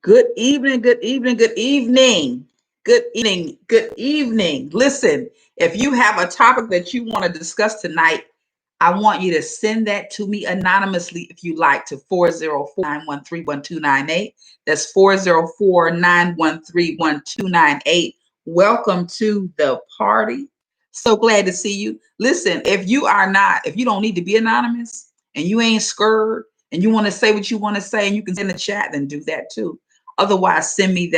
Good evening, good evening, good evening, good evening, good evening. Listen, if you have a topic that you want to discuss tonight, I want you to send that to me anonymously if you like to 404-913-1298. That's 404-913-1298. Welcome to the party. So glad to see you. Listen, if you don't need to be anonymous and you ain't scared and you want to say what you want to say and you can send the chat, then do that too. Otherwise, send me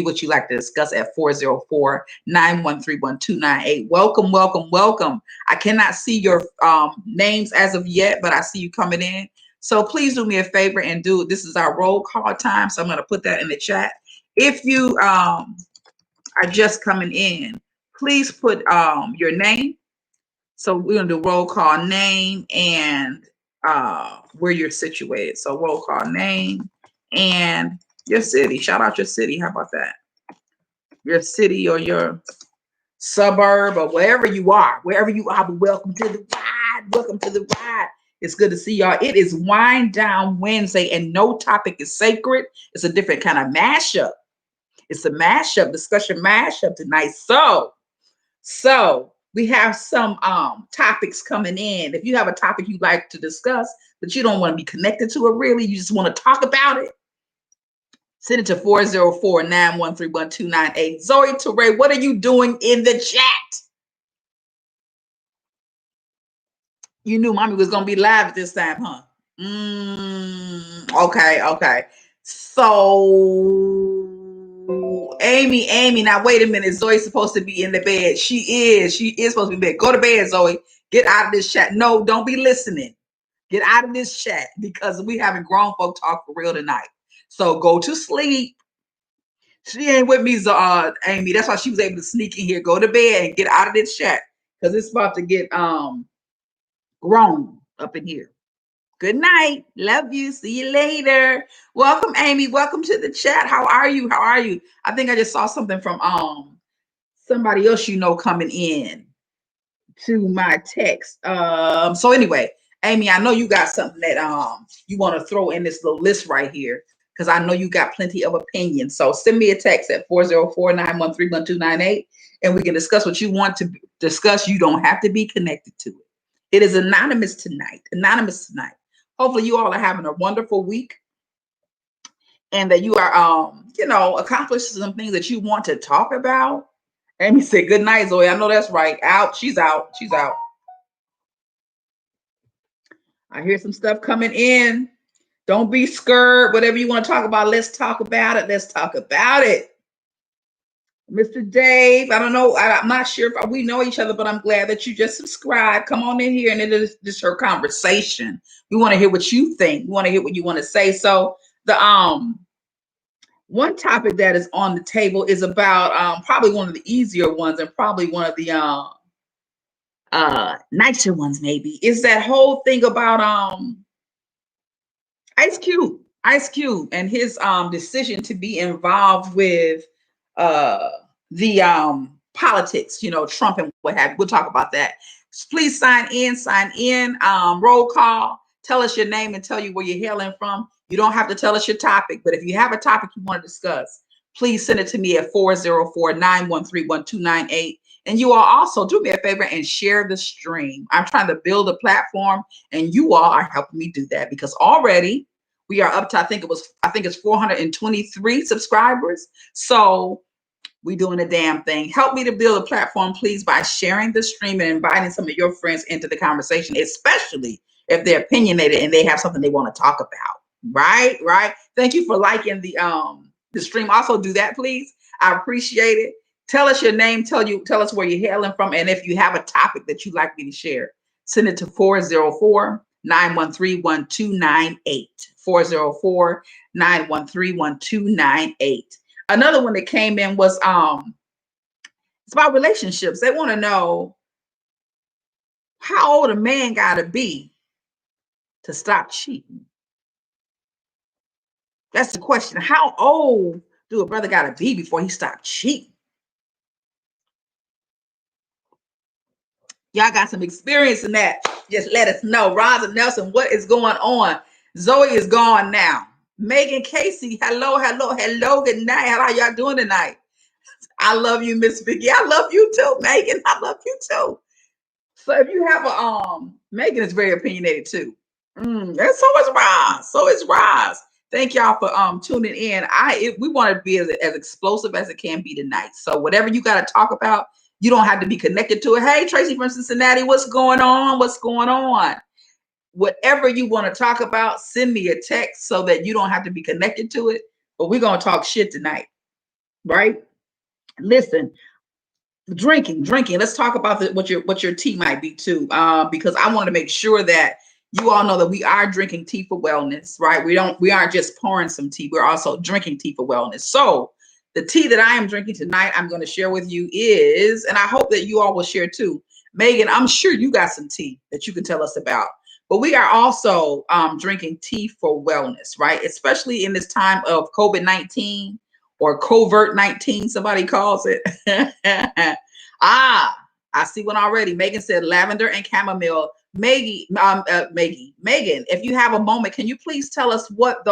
what you like to discuss at 404-913-1298. Welcome, welcome, welcome. I cannot see your names as of yet, but I see you coming in. So please do me a favor and this is our roll call time. So I'm going to put that in the chat. If you are just coming in, please put your name. So we're going to do roll call name and where you're situated. So roll call name and your city. Shout out your city. How about that? Your city or your suburb or wherever you are, but welcome to the ride. Welcome to the ride. It's good to see y'all. It is Wind Down Wednesday and no topic is sacred. It's a different kind of mashup. It's a mashup, discussion mashup tonight. So we have some topics coming in. If you have a topic you'd like to discuss, but you don't want to be connected to it really, you just want to talk about it, send it to 404-913-1298. Zoe Touray, what are you doing in the chat? You knew mommy was going to be live this time, huh? Okay. So, Amy, now wait a minute. Zoe's supposed to be in the bed. She is supposed to be in bed. Go to bed, Zoe. Get out of this chat. No, don't be listening. Get out of this chat because we having grown folk talk for real tonight. So go to sleep. She ain't with me, Amy. That's why she was able to sneak in here. Go to bed and get out of this chat because it's about to get grown up in here. Good night. Love you. See you later. Welcome, Amy. Welcome to the chat. How are you? I think I just saw something from somebody else coming in to my text. So anyway, Amy, I know you got something that you want to throw in this little list right here because I know you got plenty of opinions. So send me a text at 404-913-1298 and we can discuss what you want to discuss. You don't have to be connected to it. It is anonymous tonight. Hopefully you all are having a wonderful week and that you are, accomplishing some things that you want to talk about. Amy said, good night, Zoe. I know that's right. Out. She's out. I hear some stuff coming in. Don't be scared. Whatever you want to talk about, let's talk about it. Mr. Dave, I don't know. I'm not sure if we know each other, but I'm glad that you just subscribed. Come on in here, and it is just her conversation. We want to hear what you think. We want to hear what you want to say. So the one topic that is on the table is about probably one of the easier ones and probably one of the nicer ones maybe, is that whole thing about Ice Cube and his decision to be involved with the politics, Trump and what have you. We'll talk about that. Please sign in, roll call, tell us your name and tell you where you're hailing from. You don't have to tell us your topic, but if you have a topic you want to discuss, please send it to me at 404-913-1298. And you all also do me a favor and share the stream. I'm trying to build a platform and you all are helping me do that because already we are up to, I think it's 423 subscribers. So we doing a damn thing. Help me to build a platform, please, by sharing the stream and inviting some of your friends into the conversation, especially if they're opinionated and they have something they want to talk about. Right. Thank you for liking the stream. Also do that, please. I appreciate it. Tell us your name. Tell us where you're hailing from. And if you have a topic that you'd like me to share, send it to 404-913-1298. 404-913-1298. Another one that came in was it's about relationships. They want to know how old a man gotta be to stop cheating. That's the question. How old do a brother gotta be before he stop cheating? Y'all got some experience in that. Just let us know. Roz and Nelson, what is going on? Zoe is gone now. Megan Casey, hello, hello, hello, good night. How y'all doing tonight? I love you, Miss Vicky. I love you too, Megan. I love you too. So if you have a Megan is very opinionated too. And so is Roz. So is Roz. Thank y'all for tuning in. We want to be as explosive as it can be tonight. So whatever you got to talk about, you don't have to be connected to it. Hey, Tracy from Cincinnati, what's going on? What's going on? Whatever you want to talk about, send me a text so that you don't have to be connected to it. But we're gonna talk shit tonight, right? Listen, drinking. Let's talk about what your tea might be too, because I want to make sure that you all know that we are drinking tea for wellness, right? We aren't just pouring some tea. We're also drinking tea for wellness. So the tea that I am drinking tonight, I'm going to share with you is, and I hope that you all will share too. Megan, I'm sure you got some tea that you can tell us about. But we are also drinking tea for wellness, right? Especially in this time of COVID-19 or covert 19, somebody calls it. I see one already. Megan said lavender and chamomile. Megan, if you have a moment, can you please tell us what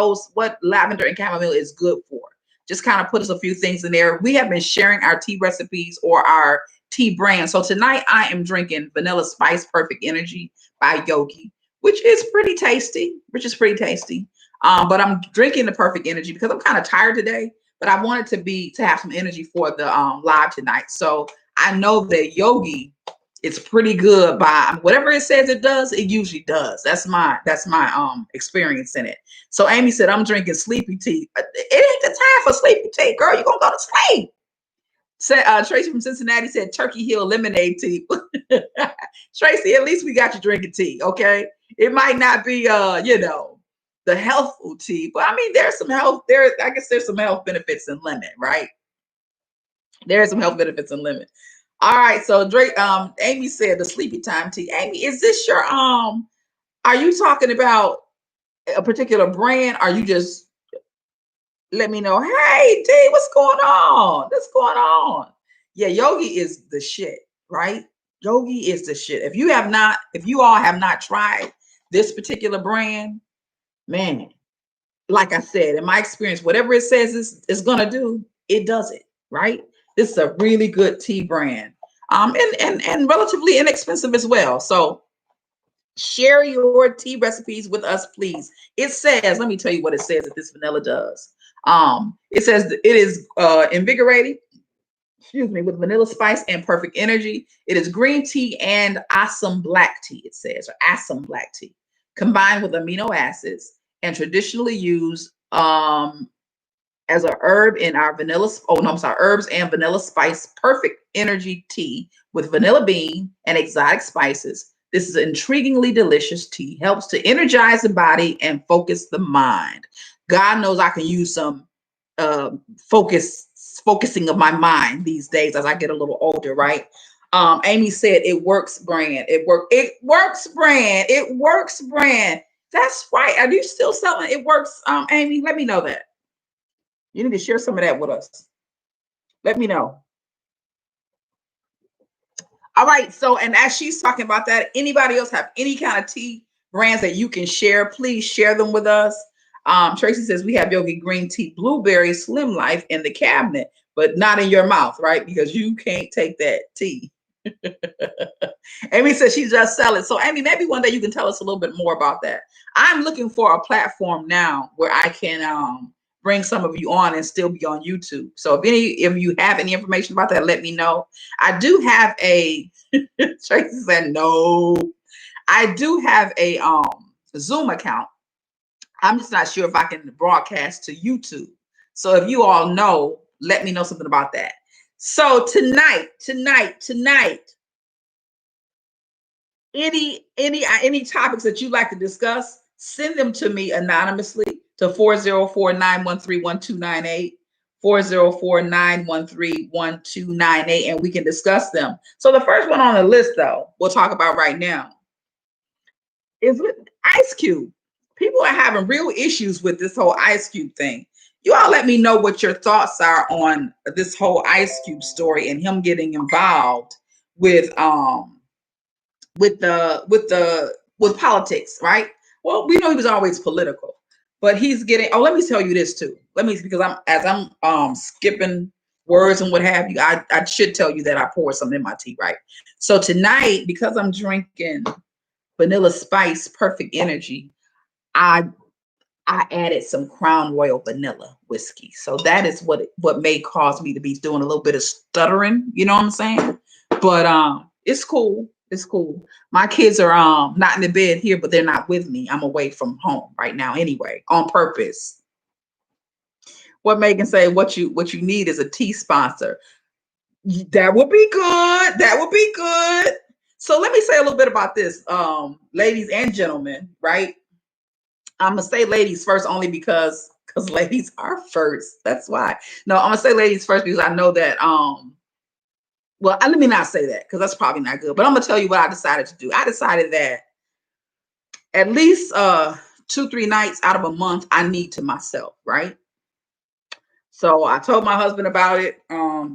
lavender and chamomile is good for? Just kind of put us a few things in there. We have been sharing our tea recipes or our tea brand. So tonight I am drinking Vanilla Spice Perfect Energy by Yogi, which is pretty tasty, but I'm drinking the Perfect Energy because I'm kind of tired today, but I wanted to have some energy for the live tonight. So I know that Yogi is pretty good by whatever it says it does, it usually does. That's my experience in it. So Amy said, I'm drinking sleepy tea. It ain't the time for sleepy tea, girl. You're gonna go to sleep. Tracy from Cincinnati said Turkey Hill lemonade tea. Tracy, at least we got you drinking tea, okay? It might not be the healthful tea, but I mean there's some health there. I guess there's some health benefits in lemon, right? There's some health benefits in lemon. All right, so Drake, Amy said the sleepy time tea. Amy, is this your are you talking about a particular brand? Are you just let me know, hey D, what's going on? What's going on? Yeah, Yogi is the shit, right? Yogi is the shit. If you all have not tried this particular brand, man, like I said, in my experience, whatever it says it's gonna do, it does it, right? This is a really good tea brand. And relatively inexpensive as well. So share your tea recipes with us, please. It says, let me tell you what it says that this vanilla does. It says it is invigorating, with vanilla spice and perfect energy. It is green tea and Assam black tea, it says, or Assam black tea, combined with amino acids and traditionally used as a herb in our herbs and vanilla spice perfect energy tea with vanilla bean and exotic spices. This is intriguingly delicious tea, helps to energize the body and focus the mind. God knows I can use some focusing of my mind these days as I get a little older, right? Amy said it works brand. It works brand. That's right. Are you still selling it works, Amy? Let me know that. You need to share some of that with us. Let me know. All right. So, and as she's talking about that, anybody else have any kind of tea brands that you can share? Please share them with us. Tracy says we have Yogi Green Tea Blueberry Slim Life in the cabinet, but not in your mouth, right? Because you can't take that tea. Amy says she just selling. So, Amy, maybe one day you can tell us a little bit more about that. I'm looking for a platform now where I can bring some of you on and still be on YouTube. So if you have any information about that, let me know. I do have a Tracy said no. I do have a Zoom account. I'm just not sure if I can broadcast to YouTube. So if you all know, let me know something about that. So tonight, any topics that you'd like to discuss, send them to me anonymously to 404-913-1298, 404-913-1298, and we can discuss them. So the first one on the list, though, we'll talk about right now is with Ice Cube. People are having real issues with this whole Ice Cube thing. You all let me know what your thoughts are on this whole Ice Cube story and him getting involved with politics, right? Well, we know he was always political, But he's getting, oh, let me tell you this too. Because I'm skipping words and what have you, I should tell you that I poured something in my tea, right? So tonight, because I'm drinking Vanilla Spice Perfect Energy, I added some Crown Royal vanilla whiskey. So that is what may cause me to be doing a little bit of stuttering, you know what I'm saying? But it's cool. It's cool. My kids are not in the bed here, but they're not with me. I'm away from home right now anyway, on purpose. What Megan say, what you need is a tea sponsor. That would be good. That would be good. So let me say a little bit about this, ladies and gentlemen, right? I'm gonna say ladies first only because ladies are first. That's why. No, I'm gonna say ladies first because I know that well, let me not say that because that's probably not good. But I'm gonna tell you what I decided to do. I decided that at least 2-3 nights out of a month I need to myself, right? So I told my husband about it.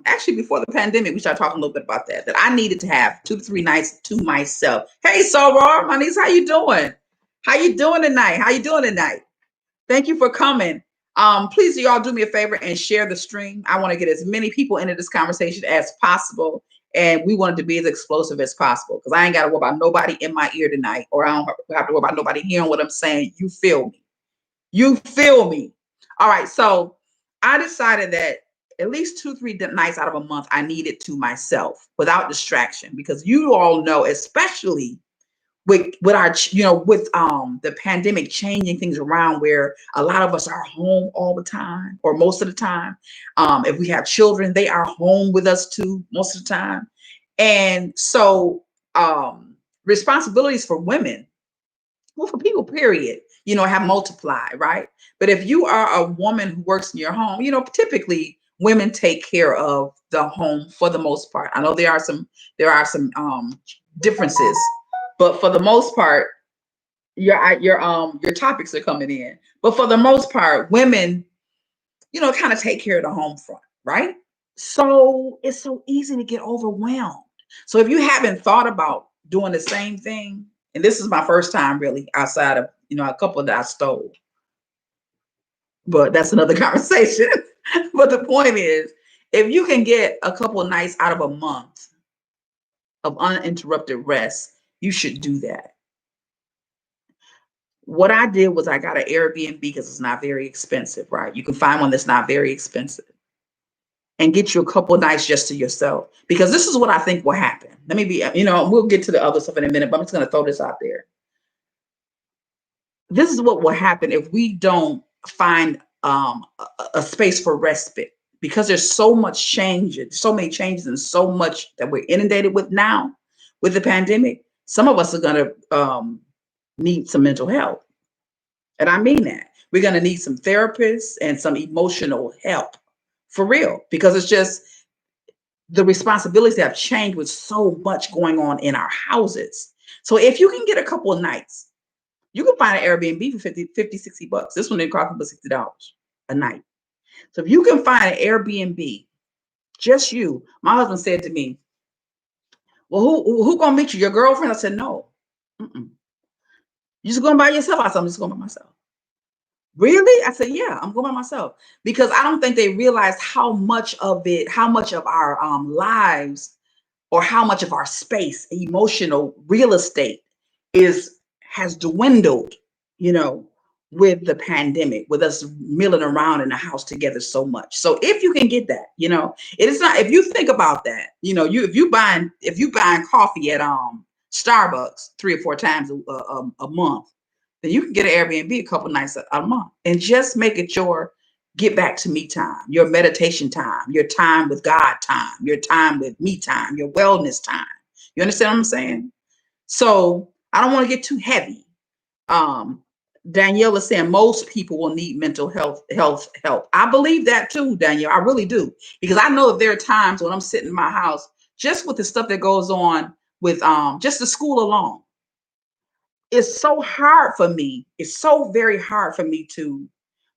Actually before the pandemic, we started talking a little bit about that I needed to have 2-3 nights to myself. Hey, Soror, my niece, how you doing? How you doing tonight? How you doing tonight? Thank you for coming. Please, y'all do me a favor and share the stream. I want to get as many people into this conversation as possible. And we want it to be as explosive as possible because I ain't got to worry about nobody in my ear tonight, or I don't have to worry about nobody hearing what I'm saying. You feel me? You feel me? All right. So I decided that at least 2-3 nights out of a month, I needed to myself without distraction because you all know, especially with our, with the pandemic changing things around where a lot of us are home all the time or most of the time. If we have children, they are home with us too most of the time. And so responsibilities for women, well, for people, period, have multiplied, right? But if you are a woman who works in your home, typically women take care of the home for the most part. I know there are some differences, but for the most part, your topics are coming in. But for the most part, women, kind of take care of the home front, right? So it's so easy to get overwhelmed. So if you haven't thought about doing the same thing, and this is my first time really outside of, a couple that I stole, but that's another conversation. But the point is, if you can get a couple of nights out of a month of uninterrupted rest, you should do that. What I did was I got an Airbnb because it's not very expensive, right? You can find one that's not very expensive and get you a couple of nights just to yourself, because this is what I think will happen. Let me be, we'll get to the other stuff in a minute, but I'm just going to throw this out there. This is what will happen if we don't find a space for respite, because there's so much change, so many changes, and so much that we're inundated with now with the pandemic. Some of us are going to need some mental health. And I mean that. We're going to need some therapists and some emotional help for real, because it's just the responsibilities have changed with so much going on in our houses. So if you can get a couple of nights, you can find an Airbnb for 50, 60 bucks. This one didn't cost me $60 a night. So if you can find an Airbnb, just you, my husband said to me, well, who gonna meet you? Your girlfriend? I said, no. You just going by yourself? I said, I'm just going by myself. Really? I said, yeah, I'm going by myself, because I don't think they realize how much of our lives, or how much of our space, emotional real estate has dwindled, with the pandemic, with us milling around in the house together so much. So if you can get that, it is not, if you think about that, if you buying coffee at Starbucks 3 or 4 times a month, then you can get an Airbnb a couple nights a month and just make it your get back to me time, your meditation time, your time with God time, your time with me time, your wellness time. You understand what I'm saying? So I don't want to get too heavy. Danielle is saying most people will need mental health help. I believe that too, Danielle. I really do, because I know that there are times when I'm sitting in my house, just with the stuff that goes on with just the school alone. It's so hard for me. It's so very hard for me to,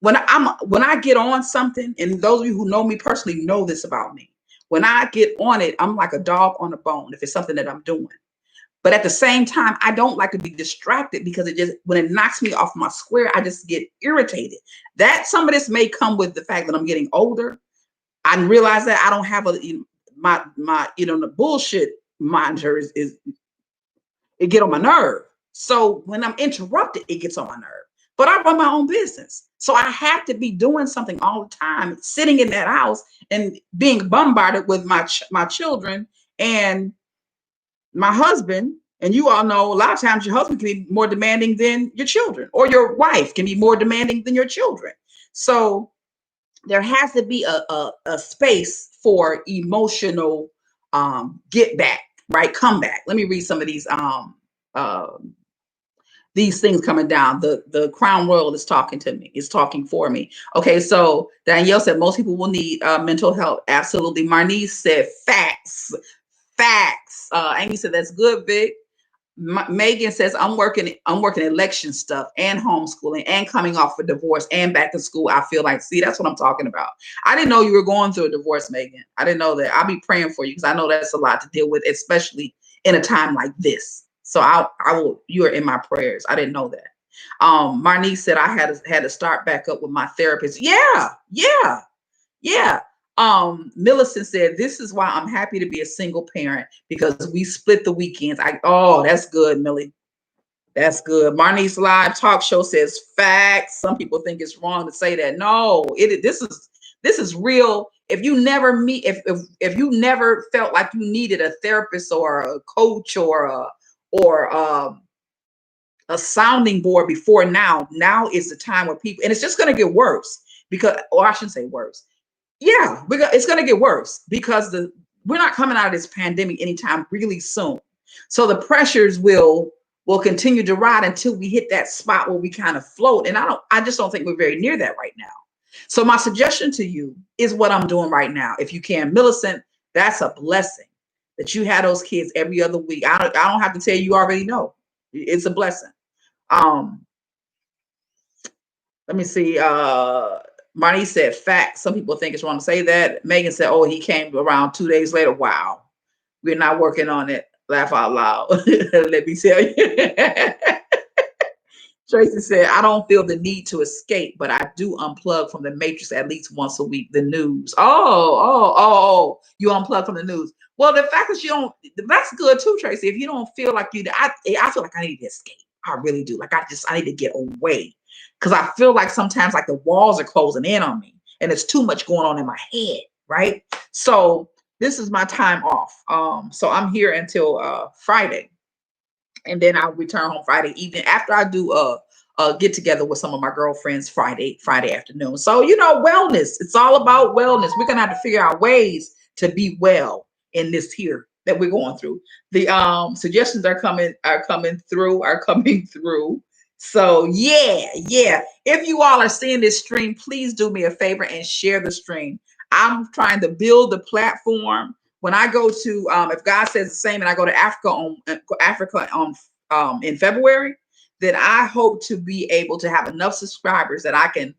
when I get on something, and those of you who know me personally know this about me. When I get on it, I'm like a dog on a bone if it's something that I'm doing. But at the same time, I don't like to be distracted because it just, when it knocks me off my square, I just get irritated. That some of this may come with the fact that I'm getting older. I realize that I don't have my the bullshit monitor is it get on my nerve. So when I'm interrupted, it gets on my nerve. But I run my own business. So I have to be doing something all the time, sitting in that house and being bombarded with my children and my husband. And you all know a lot of times your husband can be more demanding than your children, or your wife can be more demanding than your children. So there has to be a space for emotional get back, right? Come back. Let me read some of these things coming down. The Crown Royal is talking to me. It's talking for me. Okay, so Danielle said most people will need mental health. Absolutely. Marnice said facts. Facts. Amy said that's good, Vic. Megan says I'm working election stuff and homeschooling and coming off a divorce and back to school. I feel like, see, that's what I'm talking about. I didn't know you were going through a divorce, Megan. I didn't know that. I'll be praying for you because I know that's a lot to deal with, especially in a time like this. So I will. You are in my prayers. I didn't know that. Marnice said I had to start back up with my therapist. Yeah. Millicent said, this is why I'm happy to be a single parent because we split the weekends. Oh, that's good, Millie. That's good. Marnie's live talk show says facts. Some people think it's wrong to say that. No, this is real. If you never if you never felt like you needed a therapist or a coach or a sounding board before now is the time where people, and it's just going to get worse because, or I shouldn't say worse. Yeah, it's going to get worse because we're not coming out of this pandemic anytime really soon. So the pressures will continue to ride until we hit that spot where we kind of float. And I just don't think we're very near that right now. So my suggestion to you is what I'm doing right now. If you can, Millicent, that's a blessing that you had those kids every other week. I don't have to tell you, you already know. It's a blessing. Let me see. Marnie said facts. Some people think it's wrong to say that. Megan said, oh, he came around 2 days later. Wow. We're not working on it. Laugh out loud. Let me tell you. Tracy said, I don't feel the need to escape, but I do unplug from the matrix at least once a week. The news. Oh, you unplug from the news. Well, the fact that you don't, that's good too, Tracy. If you don't feel like I feel like I need to escape. I really do. Like I need to get away. Because I feel like sometimes like the walls are closing in on me and it's too much going on in my head, right? So this is my time off. So I'm here until Friday. And then I'll return home Friday evening after I do a get together with some of my girlfriends Friday afternoon. So, wellness. It's all about wellness. We're going to have to figure out ways to be well in this here that we're going through. The suggestions are coming through. So yeah. If you all are seeing this stream, please do me a favor and share the stream. I'm trying to build the platform. When I go to, if God says the same, and I go to Africa in February, then I hope to be able to have enough subscribers that I can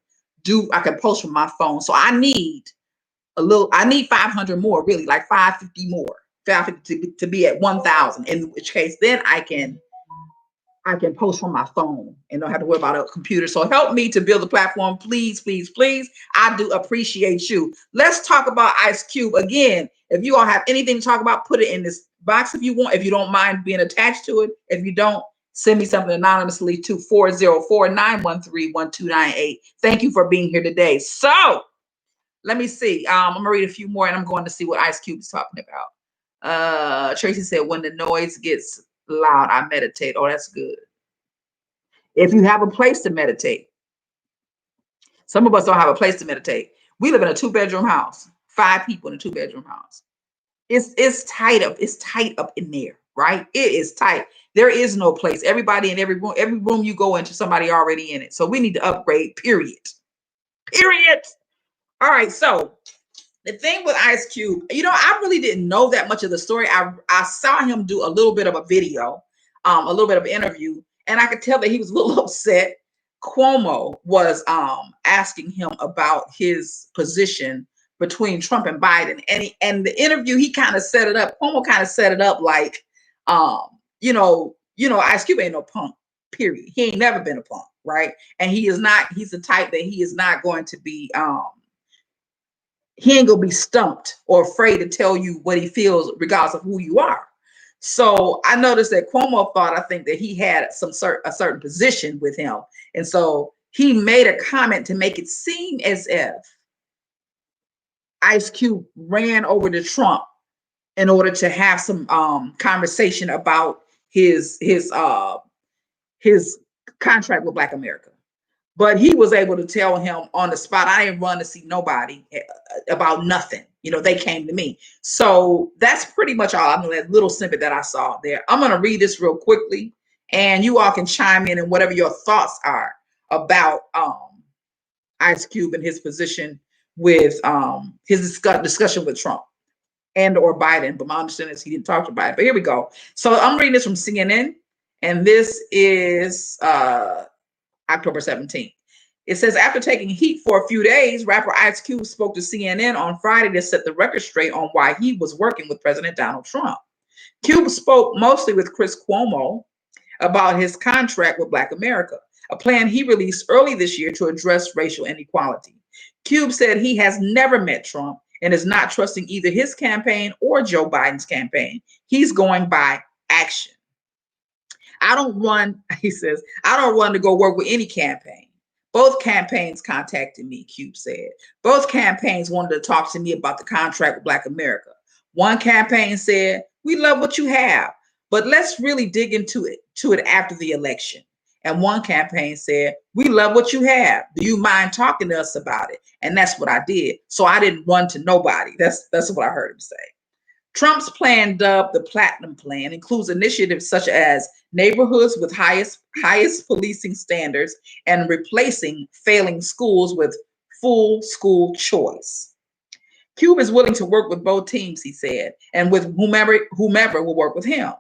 post from my phone. So I need 500 more, really, like 550 more, 550 to be at 1,000. In which case, then I can post from my phone and don't have to worry about a computer. So help me to build a platform, please, please, please. I do appreciate you. Let's talk about Ice Cube again. If you all have anything to talk about, put it in this box if you want. If you don't mind being attached to it. If you don't, send me something anonymously to 404-913-1298. Thank you for being here today. So let me see. I'm gonna read a few more and I'm going to see what Ice Cube is talking about. Tracy said, when the noise gets loud, I meditate. Oh, that's good. If you have a place to meditate. Some of us don't have a place to meditate. We live in a 2-bedroom house, 5 people in a 2-bedroom house. It's tight up. It's tight up in there, right? It is tight. There is no place. Everybody in every room you go into, somebody already in it. So we need to upgrade, period. All right. So the thing with Ice Cube, I really didn't know that much of the story. I saw him do a little bit of a video, a little bit of an interview, and I could tell that he was a little upset. Cuomo was asking him about his position between Trump and Biden, and the interview, he kind of set it up. Cuomo kind of set it up like Ice Cube ain't no punk, period. He ain't never been a punk, right? And he's the type that he is not going to be, he ain't gonna be stumped or afraid to tell you what he feels regardless of who you are. So I noticed that Cuomo thought, I think, that he had a certain position with him. And so he made a comment to make it seem as if Ice Cube ran over to Trump in order to have some conversation about his contract with Black America. But he was able to tell him on the spot, I didn't run to see nobody about nothing. They came to me. So that's pretty much all. I know that little snippet that I saw there. I'm going to read this real quickly, and you all can chime in and whatever your thoughts are about Ice Cube and his position with his discussion with Trump and or Biden. But my understanding is he didn't talk to Biden. But here we go. So I'm reading this from CNN, and this is October 17th. It says, after taking heat for a few days, rapper Ice Cube spoke to CNN on Friday to set the record straight on why he was working with President Donald Trump. Cube spoke mostly with Chris Cuomo about his contract with Black America, a plan he released early this year to address racial inequality. Cube said he has never met Trump and is not trusting either his campaign or Joe Biden's campaign. He's going by action. He says, I don't run to go work with any campaign. Both campaigns contacted me, Cube said. Both campaigns wanted to talk to me about the contract with Black America. One campaign said, we love what you have, but let's really dig into it after the election. And one campaign said, we love what you have. Do you mind talking to us about it? And that's what I did. So I didn't run to nobody. That's what I heard him say. Trump's plan, dubbed the Platinum Plan, includes initiatives such as neighborhoods with highest policing standards and replacing failing schools with full school choice. Cube is willing to work with both teams, he said, and with whomever will work with him.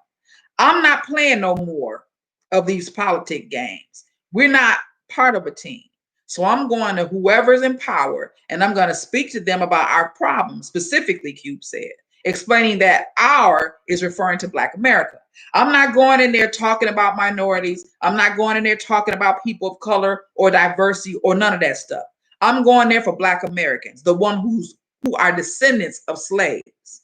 I'm not playing no more of these politic games. We're not part of a team. So I'm going to whoever's in power, and I'm going to speak to them about our problems, specifically, Cube said, explaining that our is referring to Black America. I'm not going in there talking about minorities. I'm not going in there talking about people of color or diversity or none of that stuff. I'm going there for Black Americans, the one who are descendants of slaves.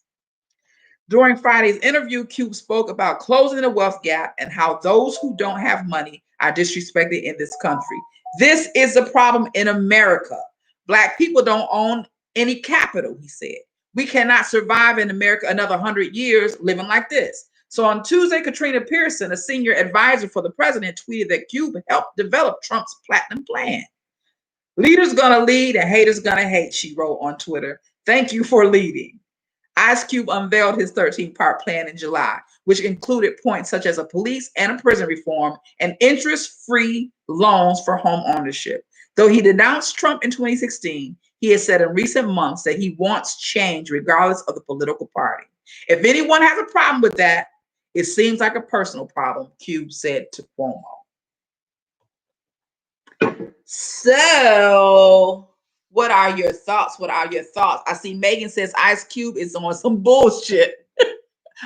During Friday's interview, Cube spoke about closing the wealth gap and how those who don't have money are disrespected in this country. This is a problem in America. Black people don't own any capital, he said. We cannot survive in America another 100 years living like this. So on Tuesday, Katrina Pearson, a senior advisor for the president, tweeted that Cube helped develop Trump's Platinum Plan. Leaders gonna lead and haters gonna hate, she wrote on Twitter. Thank you for leading. Ice Cube unveiled his 13-part plan in July, which included points such as a police and a prison reform and interest-free loans for home ownership. Though he denounced Trump in 2016, he has said in recent months that he wants change regardless of the political party. If anyone has a problem with that, it seems like a personal problem, Cube said to Cuomo. So, what are your thoughts? What are your thoughts? I see Megan says Ice Cube is on some bullshit.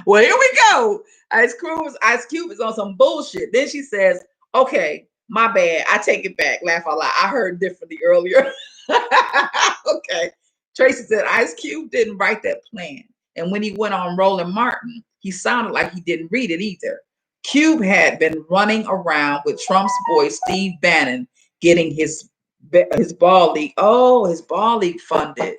Well, here we go. Ice Cube is on some bullshit. Then she says, okay, my bad. I take it back. Laugh out loud. I heard differently earlier. Okay. Tracy said Ice Cube didn't write that plan. And when he went on Roland Martin, he sounded like he didn't read it either. Cube had been running around with Trump's boy, Steve Bannon, getting his ball league. Oh, his ball league funded.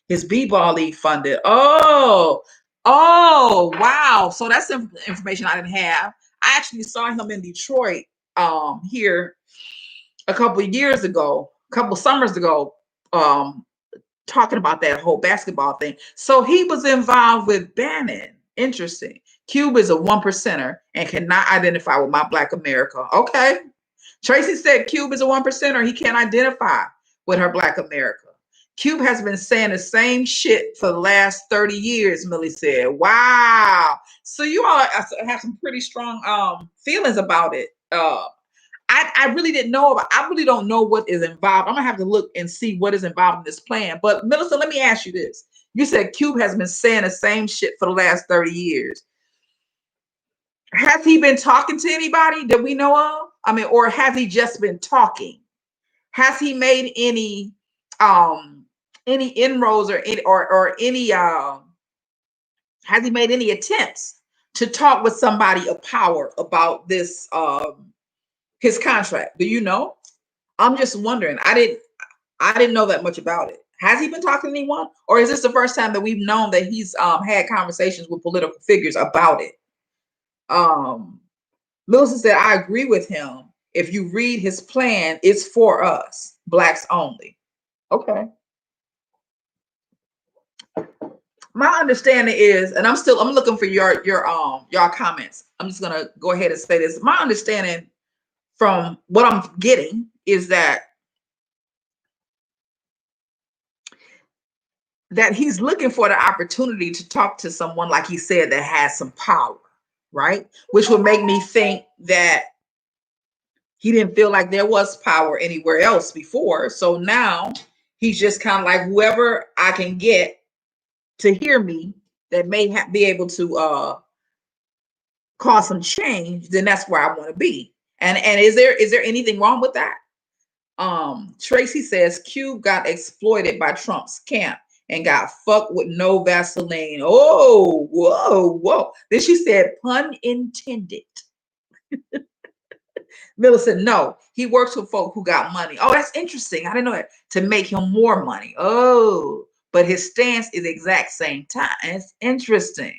His B-ball league funded. Oh, wow. So that's information I didn't have. I actually saw him in Detroit here a couple summers ago, talking about that whole basketball thing. So he was involved with Bannon. Interesting. Cube is a 1%er and cannot identify with my Black America. Okay. Tracy said Cube is a 1%er. He can't identify with her Black America. Cube has been saying the same shit for the last 30 years, Millie said. Wow. So you all have some pretty strong feelings about it. I really didn't know about. I really don't know what is involved. I'm gonna have to look and see what is involved in this plan. But Melissa, let me ask you this. You said Cube has been saying the same shit for the last 30 years. Has he been talking to anybody that we know of? I mean, or has he just been talking? Has he made any inroads or any has he made any attempts to talk with somebody of power about this his contract? Do you know? I'm just wondering. I didn't know that much about it. Has he been talking to anyone, or is this the first time that we've known that he's had conversations with political figures about it? Millicent said, I agree with him. If you read his plan, it's for us, blacks only. Okay. My understanding is, and I'm looking for your comments. I'm just gonna go ahead and say this. My understanding from what I'm getting is that he's looking for the opportunity to talk to someone, like he said, that has some power, right? Which would make me think that he didn't feel like there was power anywhere else before. So now he's just kind of like, whoever I can get to hear me that may be able to cause some change, then that's where I want to be. And is there anything wrong with that? Tracy says Cube got exploited by Trump's camp and got fucked with no Vaseline. Oh, whoa. Then she said, pun intended. Miller said, no, he works with folk who got money. Oh, that's interesting. I didn't know that. To make him more money. Oh, but his stance is the exact same time. It's interesting.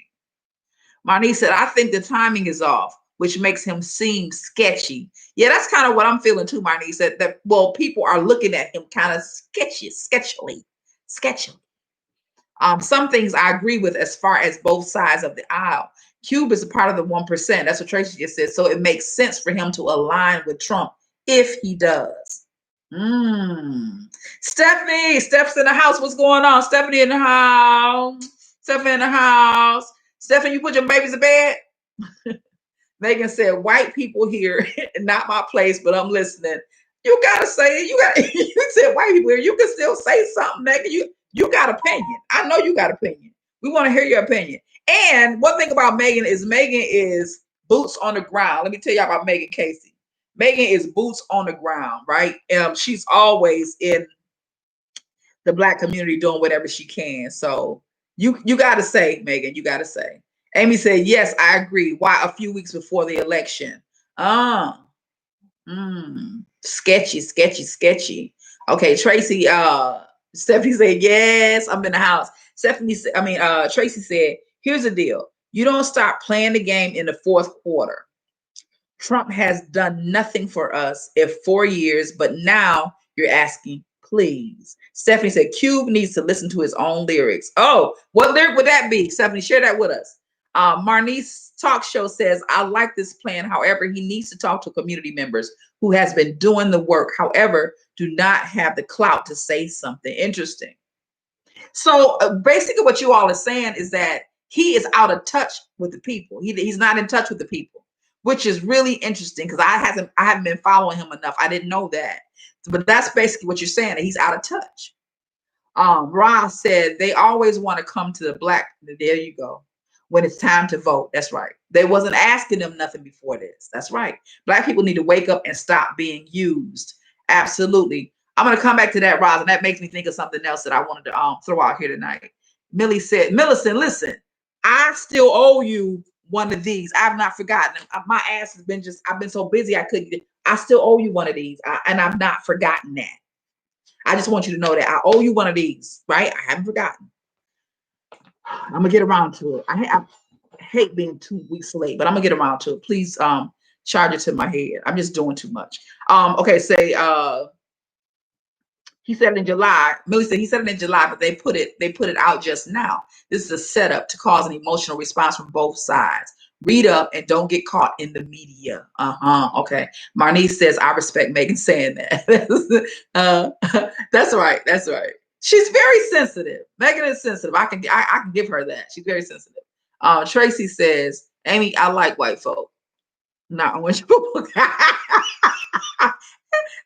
Marnie said, I think the timing is off, which makes him seem sketchy. Yeah, that's kind of what I'm feeling too, Marnie said that, well, people are looking at him kind of sketchily. Some things I agree with as far as both sides of the aisle. Cube is a part of the 1%. That's what Tracy just said. So it makes sense for him to align with Trump if he does. Steph's in the house. What's going on? Stephanie in the house. Stephanie in the house. Stephanie, you put your babies to bed? Megan said, white people here, not my place, but I'm listening. You gotta say it. You said white people here. You can still say something, Megan. You got opinion. I know you got opinion. We want to hear your opinion. And one thing about Megan is boots on the ground. Let me tell you about Megan Casey. Megan is boots on the ground, right? She's always in the black community doing whatever she can. So you got to say, Megan, you got to say. Amy said, yes, I agree. Why a few weeks before the election? Sketchy. Okay, Tracy, Stephanie said, yes, I'm in the house. Tracy said, here's the deal. You don't stop playing the game in the fourth quarter. Trump has done nothing for us in 4 years, but now you're asking, please. Stephanie said, Cube needs to listen to his own lyrics. Oh, what lyric would that be? Stephanie, share that with us. Marnice Talk Show says, I like this plan. However, he needs to talk to community members who has been doing the work. However, do not have the clout to say something interesting. So basically what you all are saying is that he is out of touch with the people. He's not in touch with the people, which is really interesting because I haven't been following him enough. I didn't know that. But that's basically what you're saying, that he's out of touch. Ross said they always want to come to the black. There you go. When it's time to vote. That's right. They wasn't asking them nothing before this. That's right. Black people need to wake up and stop being used. Absolutely. I'm going to come back to that, Roz, and that makes me think of something else that I wanted to throw out here tonight. Millie said, Millicent, listen, I still owe you one of these. I've not forgotten. My ass has been I've been so busy I still owe you one of these, and I've not forgotten that. I just want you to know that I owe you one of these, right? I haven't forgotten. I'm gonna get around to it. I hate being 2 weeks late, but I'm gonna get around to it. Please charge it to my head. I'm just doing too much. Okay, say he said it in July. Millie said he said it in July, but they put it out just now. This is a setup to cause an emotional response from both sides. Read up and don't get caught in the media. Okay. Marnice says, I respect Megan saying that. That's right. That's right. She's very sensitive. Megan is sensitive. I can give her that. She's very sensitive. Tracy says, Amy, I like white folk. Not orange folk.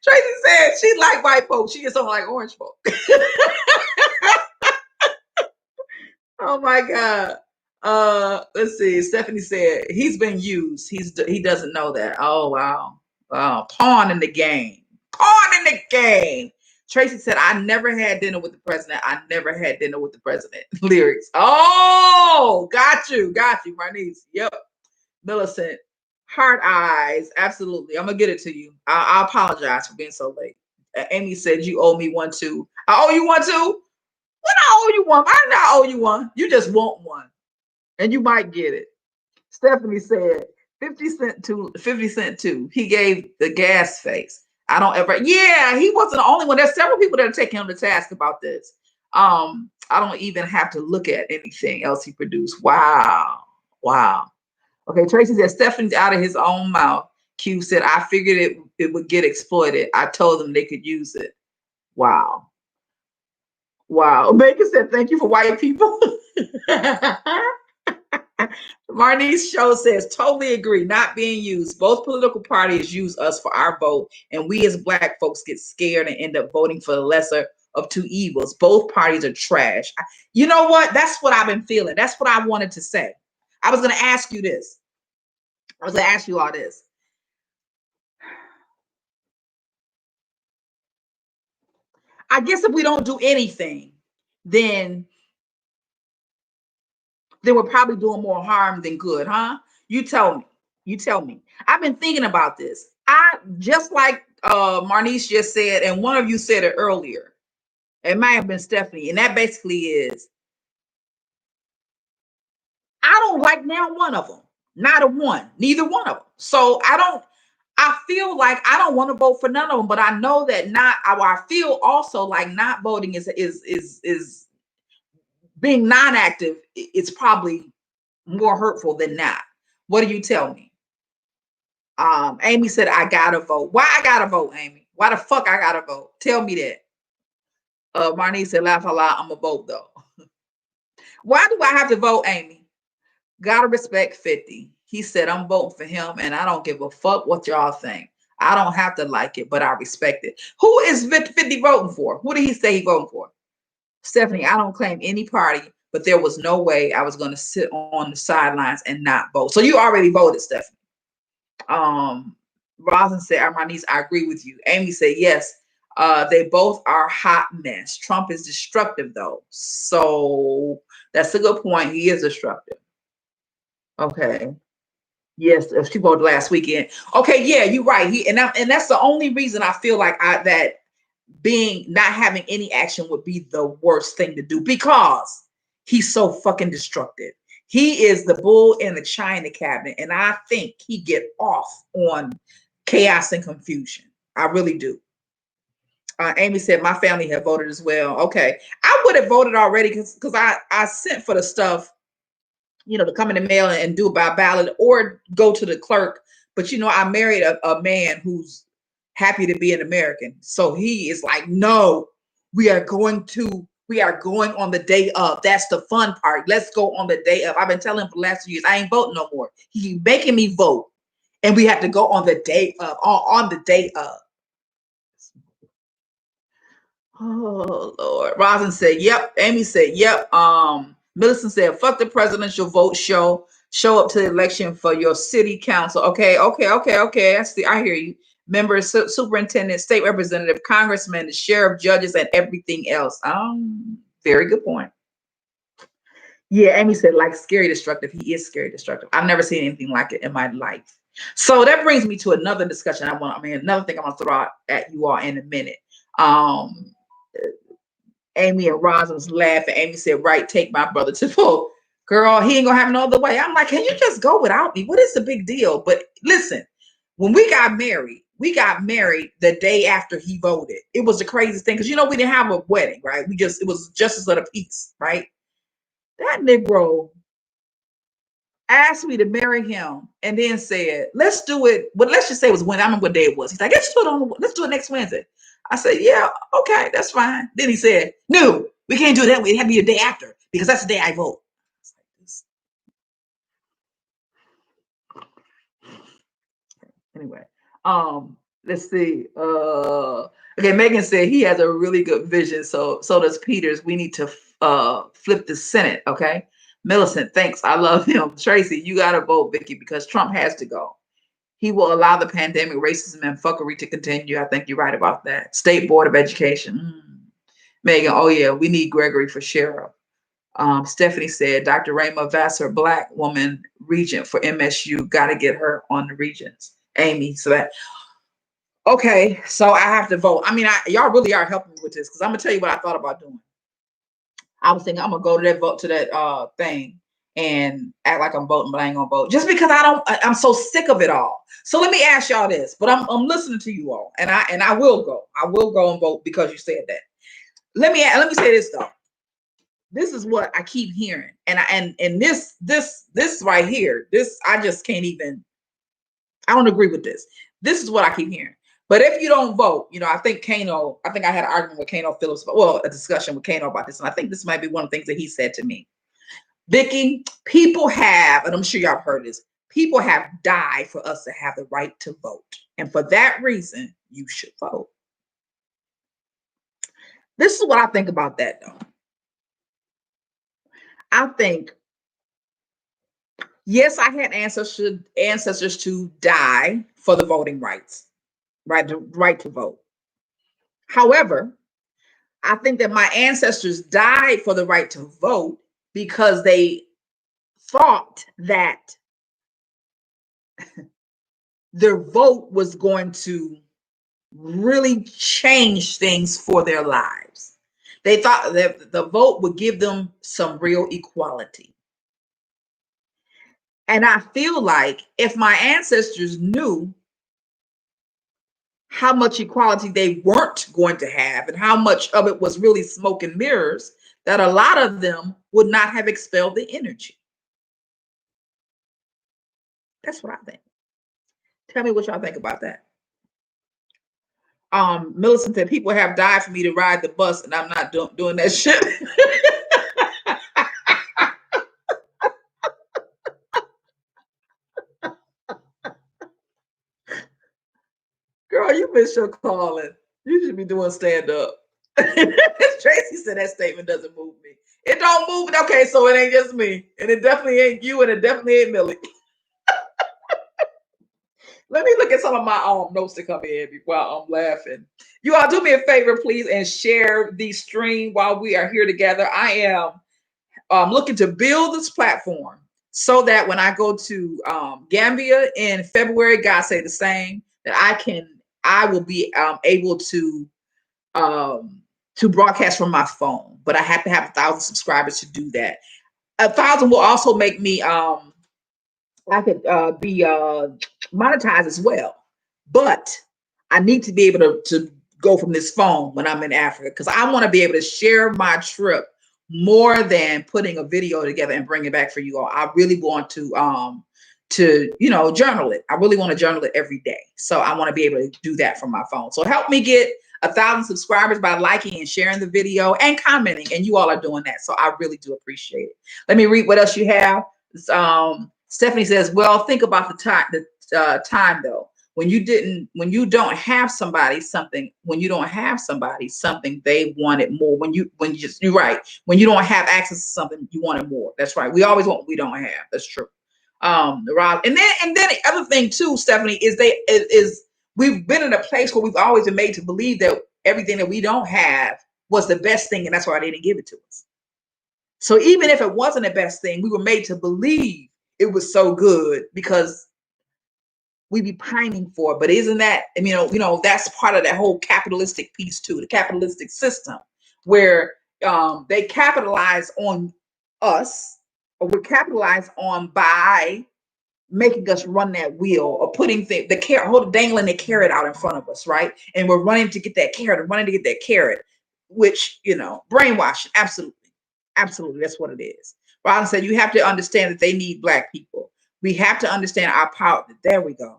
Tracy said she like white folk. She just don't like orange folk. Oh my God. Let's see. Stephanie said he's been used. He doesn't know that. Oh wow. Wow. Pawn in the game. Pawn in the game. Tracy said, I never had dinner with the president. I never had dinner with the president. Lyrics. Oh, got you. Got you, Marnice. Yep. Millicent. Heart eyes. Absolutely. I'm gonna get it to you. I apologize for being so late. Amy said you owe me one too. I owe you one too? When I owe you one, I not owe you one. You just want one. And you might get it. Stephanie said 50 cent to 50 cent too. He gave the gas face. I don't ever, yeah, he wasn't the only one. There's several people that are taking him to task about this. I don't even have to look at anything else he produced. Wow. Wow. Okay, Tracy said Stephanie's out of his own mouth. Q said, I figured it would get exploited. I told them they could use it. Wow. Wow. Megan said, thank you for white people. Marnice Show says, totally agree, not being used. Both political parties use us for our vote, and we as Black folks get scared and end up voting for the lesser of two evils. Both parties are trash. You know what? That's what I've been feeling. That's what I wanted to say. I was going to ask you this. I was going to ask you all this. I guess if we don't do anything, then we're probably doing more harm than good, huh? You tell me. You tell me. I've been thinking about this. I just like Marnice just said, and one of you said it earlier. It might have been Stephanie, and that basically is, I don't like now one of them. Not a one. Neither one of them. So I feel like I don't want to vote for none of them, but I know that I feel also like not voting is being non-active. It's probably more hurtful than not. What do you tell me? Amy said, I gotta vote. Why I gotta vote, Amy? Why the fuck I gotta vote? Tell me that. Marnie said, laugh a lot. I'm gonna vote though. Why do I have to vote, Amy? Gotta respect 50. He said, I'm voting for him and I don't give a fuck what y'all think. I don't have to like it, but I respect it. Who is 50 voting for? Who did he say he voting for? Stephanie, I don't claim any party, but there was no way I was going to sit on the sidelines and not vote. So you already voted, Stephanie. Rosin said, my niece, I agree with you. Amy said, yes, they both are hot mess. Trump is destructive, though. So that's a good point. He is destructive. Okay. Yes, she voted last weekend. Okay, yeah, you're right. And that's the only reason I feel like that being not having any action would be the worst thing to do, because he's so fucking destructive. He is the bull in the china cabinet, and I think he get off on chaos and confusion. I really do. Amy said my family had voted as well. Okay, I would have voted already because I sent for the stuff, to come in the mail and do it by ballot or go to the clerk. But I married a man who's happy to be an American. So he is like, no, we are going on the day of. That's the fun part. Let's go on the day of. I've been telling him for the last 2 years, I ain't voting no more. He's making me vote. And we have to go on the day of, on the day of. Oh, Lord. Rosin said, yep. Amy said, yep. Millicent said, fuck the presidential vote show. Show up to the election for your city council. Okay. I hear you. Members, superintendent, state representative, congressman, the sheriff, judges, and everything else. Very good point. Yeah, Amy said, like, scary destructive. He is scary destructive. I've never seen anything like it in my life. So that brings me to another discussion another thing I'm gonna throw out at you all in a minute. Amy and Rosin's laughing. Amy said, right, take my brother to vote. Girl, he ain't gonna have no other way. I'm like, can you just go without me? What is the big deal? But listen, when we got married the day after he voted. It was the craziest thing because we didn't have a wedding, right? It was justice of the peace, right? That Negro asked me to marry him and then said, let's do it. But let's just say it was when I remember what day it was. He's like, let's do it next Wednesday. I said, yeah, okay, that's fine. Then he said, no, we can't do that. It had to be the day after because that's the day I vote. Anyway, let's see. Okay, Megan said he has a really good vision. So does Peters. We need to flip the Senate. Okay. Millicent, thanks. I love him. Tracy, you got to vote, Vicky, because Trump has to go. He will allow the pandemic, racism, and fuckery to continue. I think you're right about that. State Board of Education. Megan, oh yeah, we need Gregory for sheriff. Stephanie said, Dr. Rayma Vassar, Black woman regent for MSU. Got to get her on the regents. Amy, so that. Okay, so I have to vote. I mean, y'all really are helping me with this because I'm gonna tell you what I thought about doing. I was thinking I'm gonna go to that vote to that thing and act like I'm voting, but I ain't gonna vote just because I'm so sick of it all. So let me ask y'all this, but I'm listening to you all, and I will go. I will go and vote because you said that. Let me say this though. This is what I keep hearing, and this right here, this I just can't even. I don't agree with this. This is what I keep hearing. But if you don't vote, I think I had an argument with Kano Phillips, a discussion with Kano about this. And I think this might be one of the things that he said to me. Vicky, people have, and I'm sure y'all have heard this, people have died for us to have the right to vote. And for that reason, you should vote. This is what I think about that, though. I think, yes, I had ancestors to die for the voting rights. Right to vote. However, I think that my ancestors died for the right to vote because they thought that their vote was going to really change things for their lives. They thought that the vote would give them some real equality. And I feel like if my ancestors knew how much equality they weren't going to have and how much of it was really smoke and mirrors, that a lot of them would not have expelled the energy. That's what I think. Tell me what y'all think about that. Millicent said, people have died for me to ride the bus and I'm not doing that shit. Girl, you missed your calling. You should be doing stand-up. Tracy said that statement doesn't move me. It don't move it. Okay, so it ain't just me. And it definitely ain't you, and it definitely ain't Millie. Let me look at some of my notes to come in while I'm laughing. You all do me a favor, please, and share the stream while we are here together. I am looking to build this platform so that when I go to Gambia in February, God say the same, that I will be able to broadcast from my phone. But I have to have 1,000 subscribers to do that. 1,000 will also make me I could be monetized as well. But I need to be able to go from this phone when I'm in Africa because I want to be able to share my trip more than putting a video together and bring it back for you all. I really want to journal it. I really want to journal it every day. So I want to be able to do that from my phone. So help me get 1,000 subscribers by liking and sharing the video and commenting. And you all are doing that. So I really do appreciate it. Let me read what else you have. Stephanie says, well, think about the time though. When you don't have somebody something, they wanted more. You're right. When you don't have access to something, you wanted more. That's right. We always want what we don't have. That's true. And then the other thing too, Stephanie, is we've been in a place where we've always been made to believe that everything that we don't have was the best thing, and that's why they didn't give it to us. So even if it wasn't the best thing, we were made to believe it was so good because we be pining for it. But isn't that, that's part of that whole capitalistic piece too, the capitalistic system where they capitalize on us, or we're capitalized on by making us run that wheel or putting dangling the carrot out in front of us, right? And we're running to get that carrot, which, brainwashing. Absolutely, that's what it is. Ron said, you have to understand that they need Black people. We have to understand our power. There we go.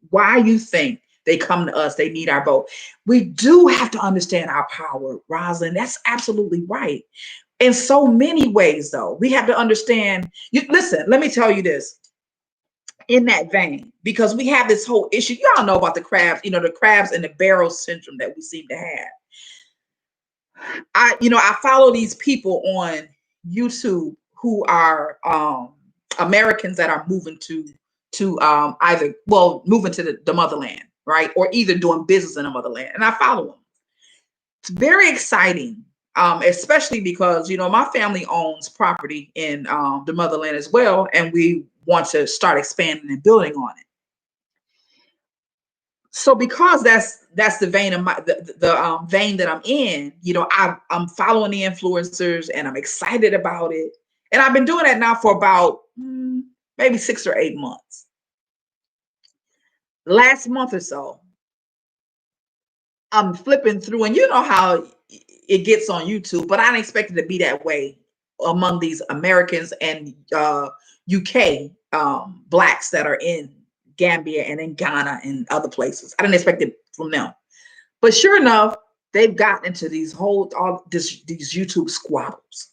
Why you think they come to us, they need our vote. We do have to understand our power, Rosalind. That's absolutely right. In so many ways, though, we have to understand. Listen, let me tell you this. In that vein, because we have this whole issue. Y'all know about the crabs, the crabs and the barrel syndrome that we seem to have. I follow these people on YouTube who are Americans that are moving to either moving to the motherland, right, or either doing business in the motherland, and I follow them. It's very exciting, especially because my family owns property in the motherland as well, and we want to start expanding and building on it. So because that's the vein of the vein that I'm in, I'm following the influencers and I'm excited about it, and I've been doing that now for about maybe 6 or 8 months. Last month or so, I'm flipping through, and you know how it gets on YouTube, but I didn't expect it to be that way among these Americans and UK blacks that are in Gambia and in Ghana and other places. I didn't expect it from them. But sure enough, they've gotten into these these YouTube squabbles,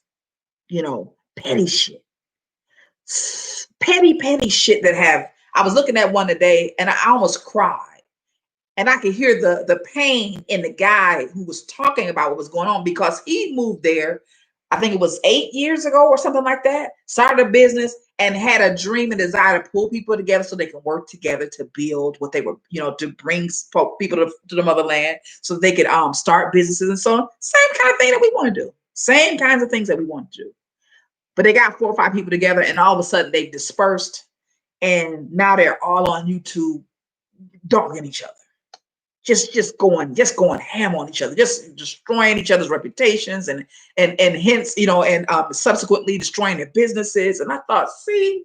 petty shit, petty shit I was looking at one today and I almost cried. And I could hear the pain in the guy who was talking about what was going on, because he moved there, I think it was 8 years ago or something like that, started a business and had a dream and desire to pull people together so they can work together to build what they were, to bring people to the motherland so they could start businesses and so on. Same kind of thing that we want to do. Same kinds of things that we want to do. But they got 4 or 5 people together and all of a sudden they dispersed, and now they're all on YouTube dogging each other. Just going ham on each other, just destroying each other's reputations and hence, and subsequently destroying their businesses. And I thought, see,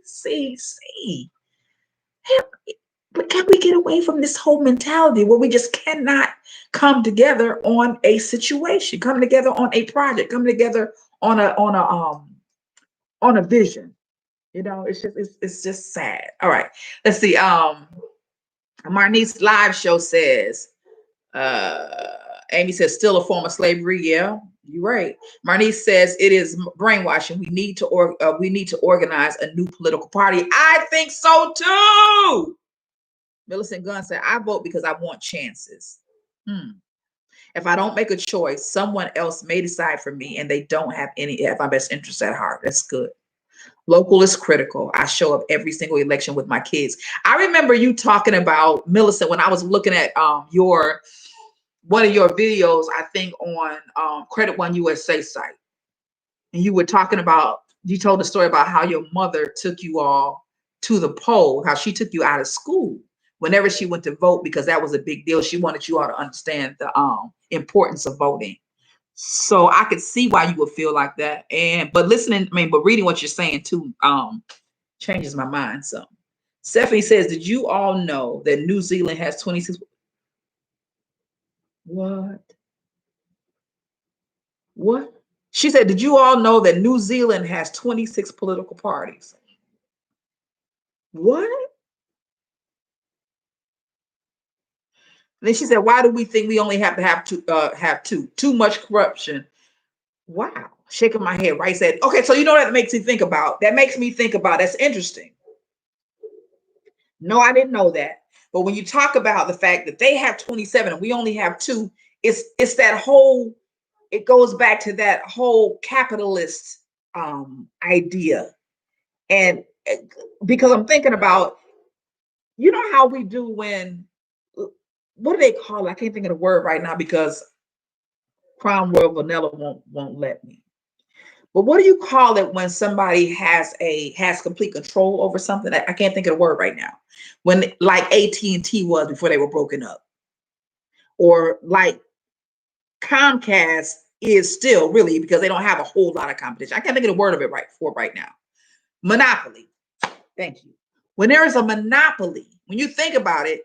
but can we get away from this whole mentality where we just cannot come together on a situation, come together on a project, come together on a vision? It's just sad. All right, let's see. Marnice live show says, Amy says, still a form of slavery. Yeah, you're right. Marnice says it is brainwashing. We need to organize a new political party. I think so too. Millicent Gunn said, I vote because I want chances. If I don't make a choice, someone else may decide for me, and they don't have my best interests at heart. That's good. Local is critical. I show up every single election with my kids. I remember you talking about, Millicent, when I was looking at one of your videos, I think on Credit One USA site. And you were talking about, you told the story about how your mother took you all to the poll, how she took you out of school whenever she went to vote, because that was a big deal. She wanted you all to understand the importance of voting. So I could see why you would feel like that. But reading what you're saying too changes my mind some. Stephanie says, did you all know that New Zealand has 26? What? She said, did you all know that New Zealand has 26 political parties? What? And then she said, why do we think we only have to have two? Too much corruption. Wow. Shaking my head, right? Said, okay, so that makes me think about. That's interesting. No, I didn't know that. But when you talk about the fact that they have 27 and we only have 2, it's that whole, it goes back to that whole capitalist idea. And because I'm thinking about, how we do when, what do they call it? I can't think of the word right now because Crown Royal Vanilla won't let me. But what do you call it when somebody has complete control over something? I can't think of the word right now. When, like AT&T was before they were broken up, or like Comcast is still, really, because they don't have a whole lot of competition. I can't think of the word of it right now. Monopoly. Thank you. When there is a monopoly, when you think about it,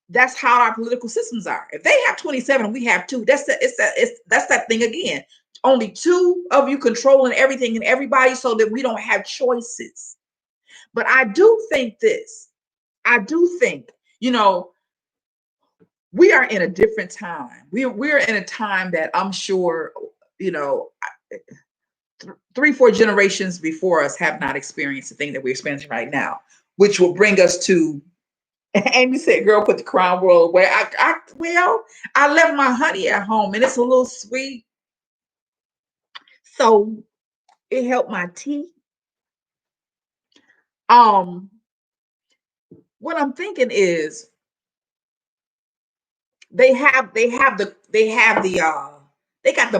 that's how our political systems are. If they have 27 and we have 2, that's that thing again. Only 2 of you controlling everything and everybody, so that we don't have choices. But I do think this. I do think, we are in a different time. We're in a time that I'm sure, 3-4 generations before us have not experienced the thing that we're experiencing right now, which will bring us to. Amy said, girl, put the Crown Royal away. I left my honey at home and it's a little sweet. So It helped my teeth. What I'm thinking is they got the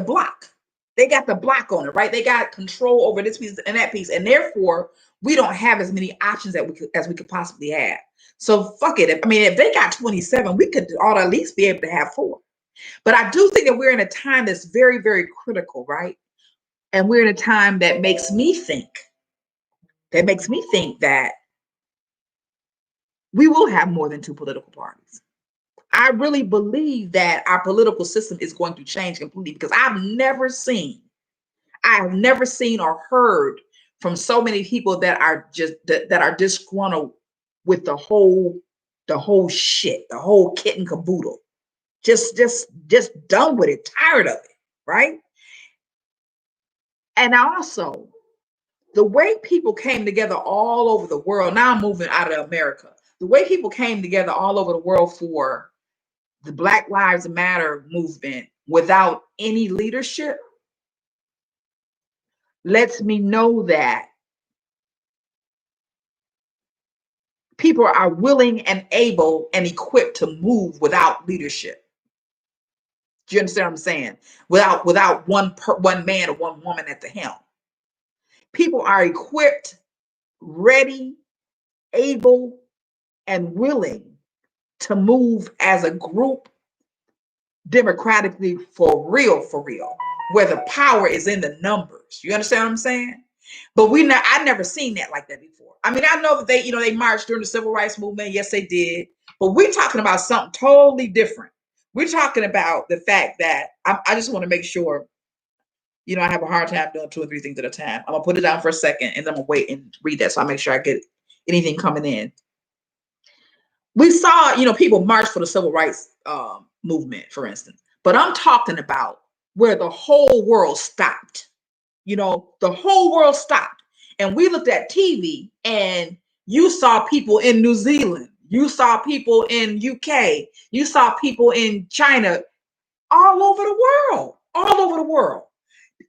block. They got the block on it, right? They got control over this piece and that piece, and therefore we don't have as many options as we could possibly have. So fuck it. If they got 27, we could ought to at least be able to have 4. But I do think that we're in a time that's very, very critical, right? And we're in a time that makes me think that we will have more than 2 political parties. I really believe that our political system is going to change completely, because I have never seen or heard from so many people that are disgruntled with the whole shit, the whole kit and caboodle. Just done with it, tired of it, right? And also, the way people came together all over the world. Now I'm moving out of America. The way people came together all over the world for the Black Lives Matter movement without any leadership lets me know that people are willing and able and equipped to move without leadership. Do you understand what I'm saying? Without one man or one woman at the helm. People are equipped, ready, able, and willing to move as a group democratically, for real, where the power is in the numbers. You understand what I'm saying? But I never seen that like that before. I know that they marched during the civil rights movement. Yes, they did. But we're talking about something totally different. We're talking about the fact that I just want to make sure, I have a hard time doing 2 or 3 things at a time. I'm gonna put it down for a second and then I'm gonna wait and read that, so I make sure I get anything coming in. We saw, people march for the civil rights movement, for instance. But I'm talking about where the whole world stopped. The whole world stopped. And we looked at TV and you saw people in New Zealand. You saw people in UK. You saw people in China, all over the world,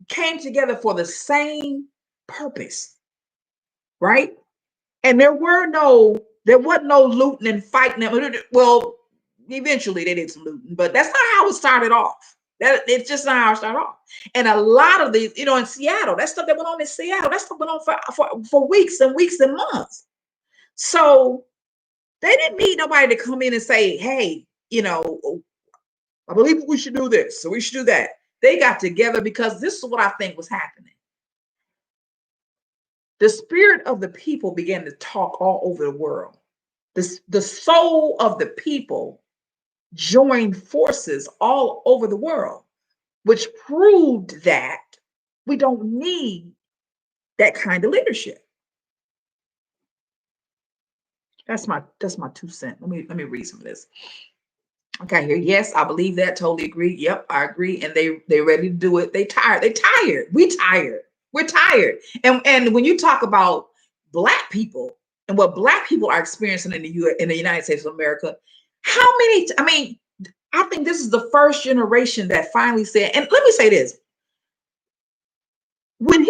came together for the same purpose, right? And there wasn't no looting and fighting. Well, eventually they did some looting, but that's not how it started off. It's just not how it started off. And a lot of these, in Seattle, that stuff that went on in Seattle, that stuff went on for weeks and weeks and months. So they didn't need nobody to come in and say, hey, I believe we should do this, so we should do that. They got together because this is what I think was happening. The spirit of the people began to talk all over the world. The soul of the people joined forces all over the world, which proved that we don't need that kind of leadership. That's my 2 cents. Let me read some of this. Okay, here. Yes, I believe that. Totally agree. Yep, I agree. And they ready to do it. They tired. They tired. We tired. We're tired. And when you talk about Black people and what Black people are experiencing in the United States of America, how many? I think this is the first generation that finally said. And let me say this: when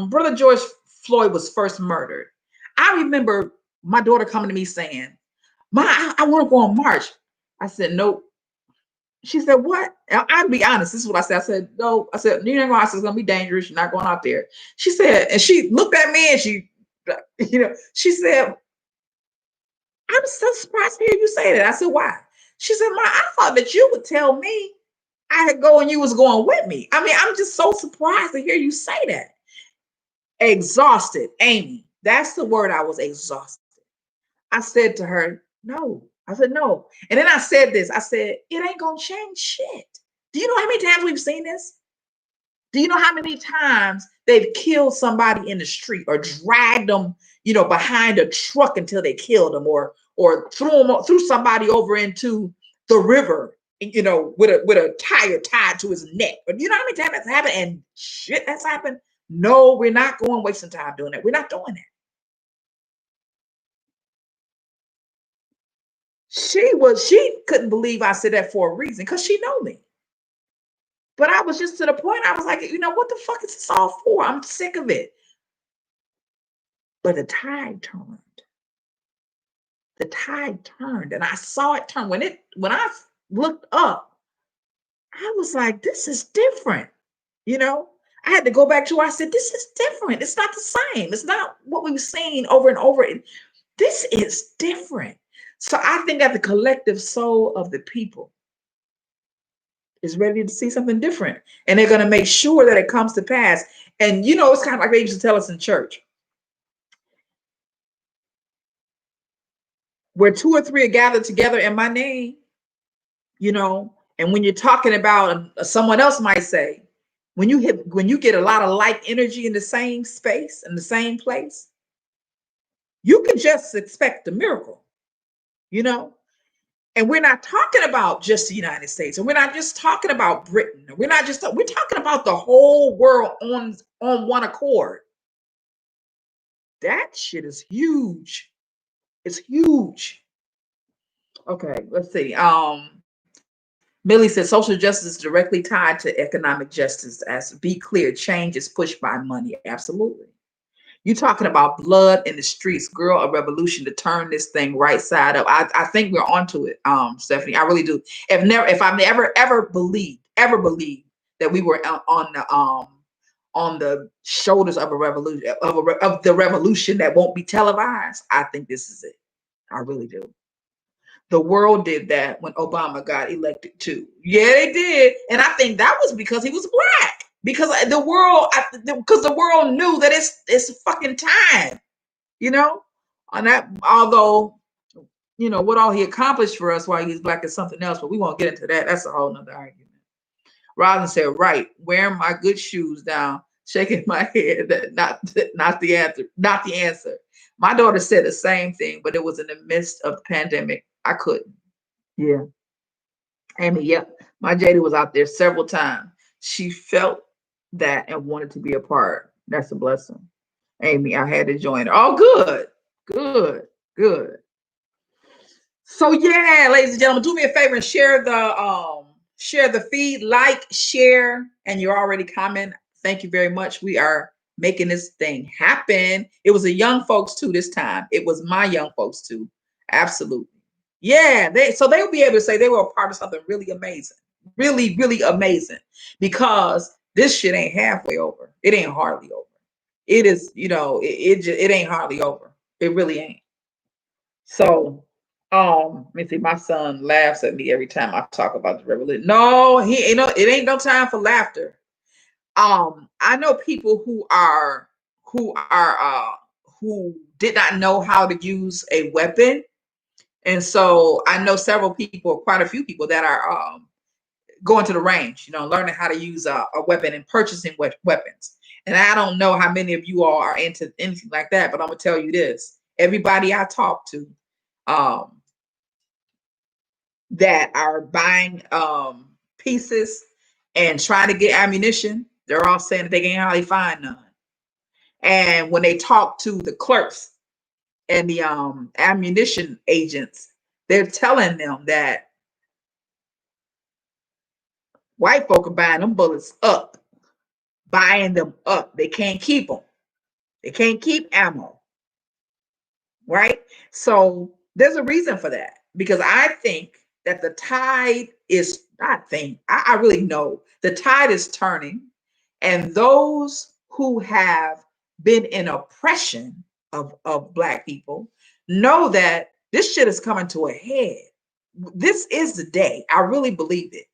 Brother George Floyd was first murdered, I remember my daughter coming to me saying, "Ma, I want to go on march." I said, "Nope." She said, "What?" I'll be honest. This is what I said. I said, "No." I said, "You're not going. It's going to be dangerous. You're not going out there." She said, and she looked at me and she said, "I'm so surprised to hear you say that." I said, "Why?" She said, "Ma, I thought that you would tell me I could go and you was going with me." I'm just so surprised to hear you say that. Exhausted, Amy. That's the word. I was exhausted. I said to her, "No." I said, "No." And then I said this. I said, "It ain't going to change shit." Do you know how many times we've seen this? Do you know how many times they've killed somebody in the street or dragged them, behind a truck until they killed them, or threw somebody over into the river, with a tire tied to his neck? But you know how many times that's happened? And shit, that's happened. No, we're not going wasting time doing that. We're not doing that. She couldn't believe I said that for a reason, because she know me. But I was just to the point, I was like, you know, what the fuck is this all for? I'm sick of it. But the tide turned. The tide turned, and I saw it turn. When I looked up, I was like, this is different. You know, I had to go back to where I said, this is different. It's not the same. It's not what we've seen over and over. This is different. So I think that the collective soul of the people is ready to see something different. And they're going to make sure that it comes to pass. And, you know, it's kind of like they used to tell us in church, where two or three are gathered together in my name, you know, and when you're talking about someone else might say, when you get a lot of like energy in the same space, in the same place, you can just expect a miracle, you know. And we're not talking about just the United States, and we're not just talking about Britain. We're talking about the whole world on one accord. That shit is huge. It's huge. Okay, let's see. Millie said social justice is directly tied to economic justice. As be clear, change is pushed by money. Absolutely. You talking about blood in the streets, girl, a revolution to turn this thing right side up. I think we're onto it, Stephanie. I really do. If I've ever believed that we were on the shoulders of a revolution, of the revolution that won't be televised, I think this is it. I really do. The world did that when Obama got elected too. Yeah, they did. And I think that was because he was black. Because the world knew that it's fucking time, you know? On that, although, you know, what all he accomplished for us while he's black is something else, but we won't get into that. That's a whole nother argument. Robin said, right, wearing my good shoes down, shaking my head. Not the answer. Not the answer. My daughter said the same thing, but it was in the midst of the pandemic. I couldn't. Yeah. Amy, yep. My JD was out there several times. She felt that and wanted to be a part. That's a blessing. Amy, I had to join her. Oh, good. Good. Good. So yeah, ladies and gentlemen, do me a favor and share the feed, like, share, and you're already comment. Thank you very much. We are making this thing happen. It was the young folks too this time. It was my young folks too. Absolutely. Yeah, they will be able to say they were a part of something really amazing. Really, really amazing. Because this shit ain't halfway over. It ain't hardly over. It is, you know, it ain't hardly over. It really ain't. So let me see. My son laughs at me every time I talk about the revolution. No, it ain't no time for laughter. I know people who did not know how to use a weapon. And so I know several people, quite a few people that are going to the range, you know, learning how to use a weapon and purchasing weapons. And I don't know how many of you all are into anything like that, but I'm gonna tell you this: everybody I talk to that are buying pieces and trying to get ammunition, they're all saying that they can't hardly find none. And when they talk to the clerks and the ammunition agents, they're telling them that white folk are buying them bullets up, buying them up. They can't keep them. They can't keep ammo, right? So there's a reason for that, because I think that the tide is, I really know the tide is turning, and those who have been in oppression of Black people know that this shit is coming to a head. This is the day. I really believe it.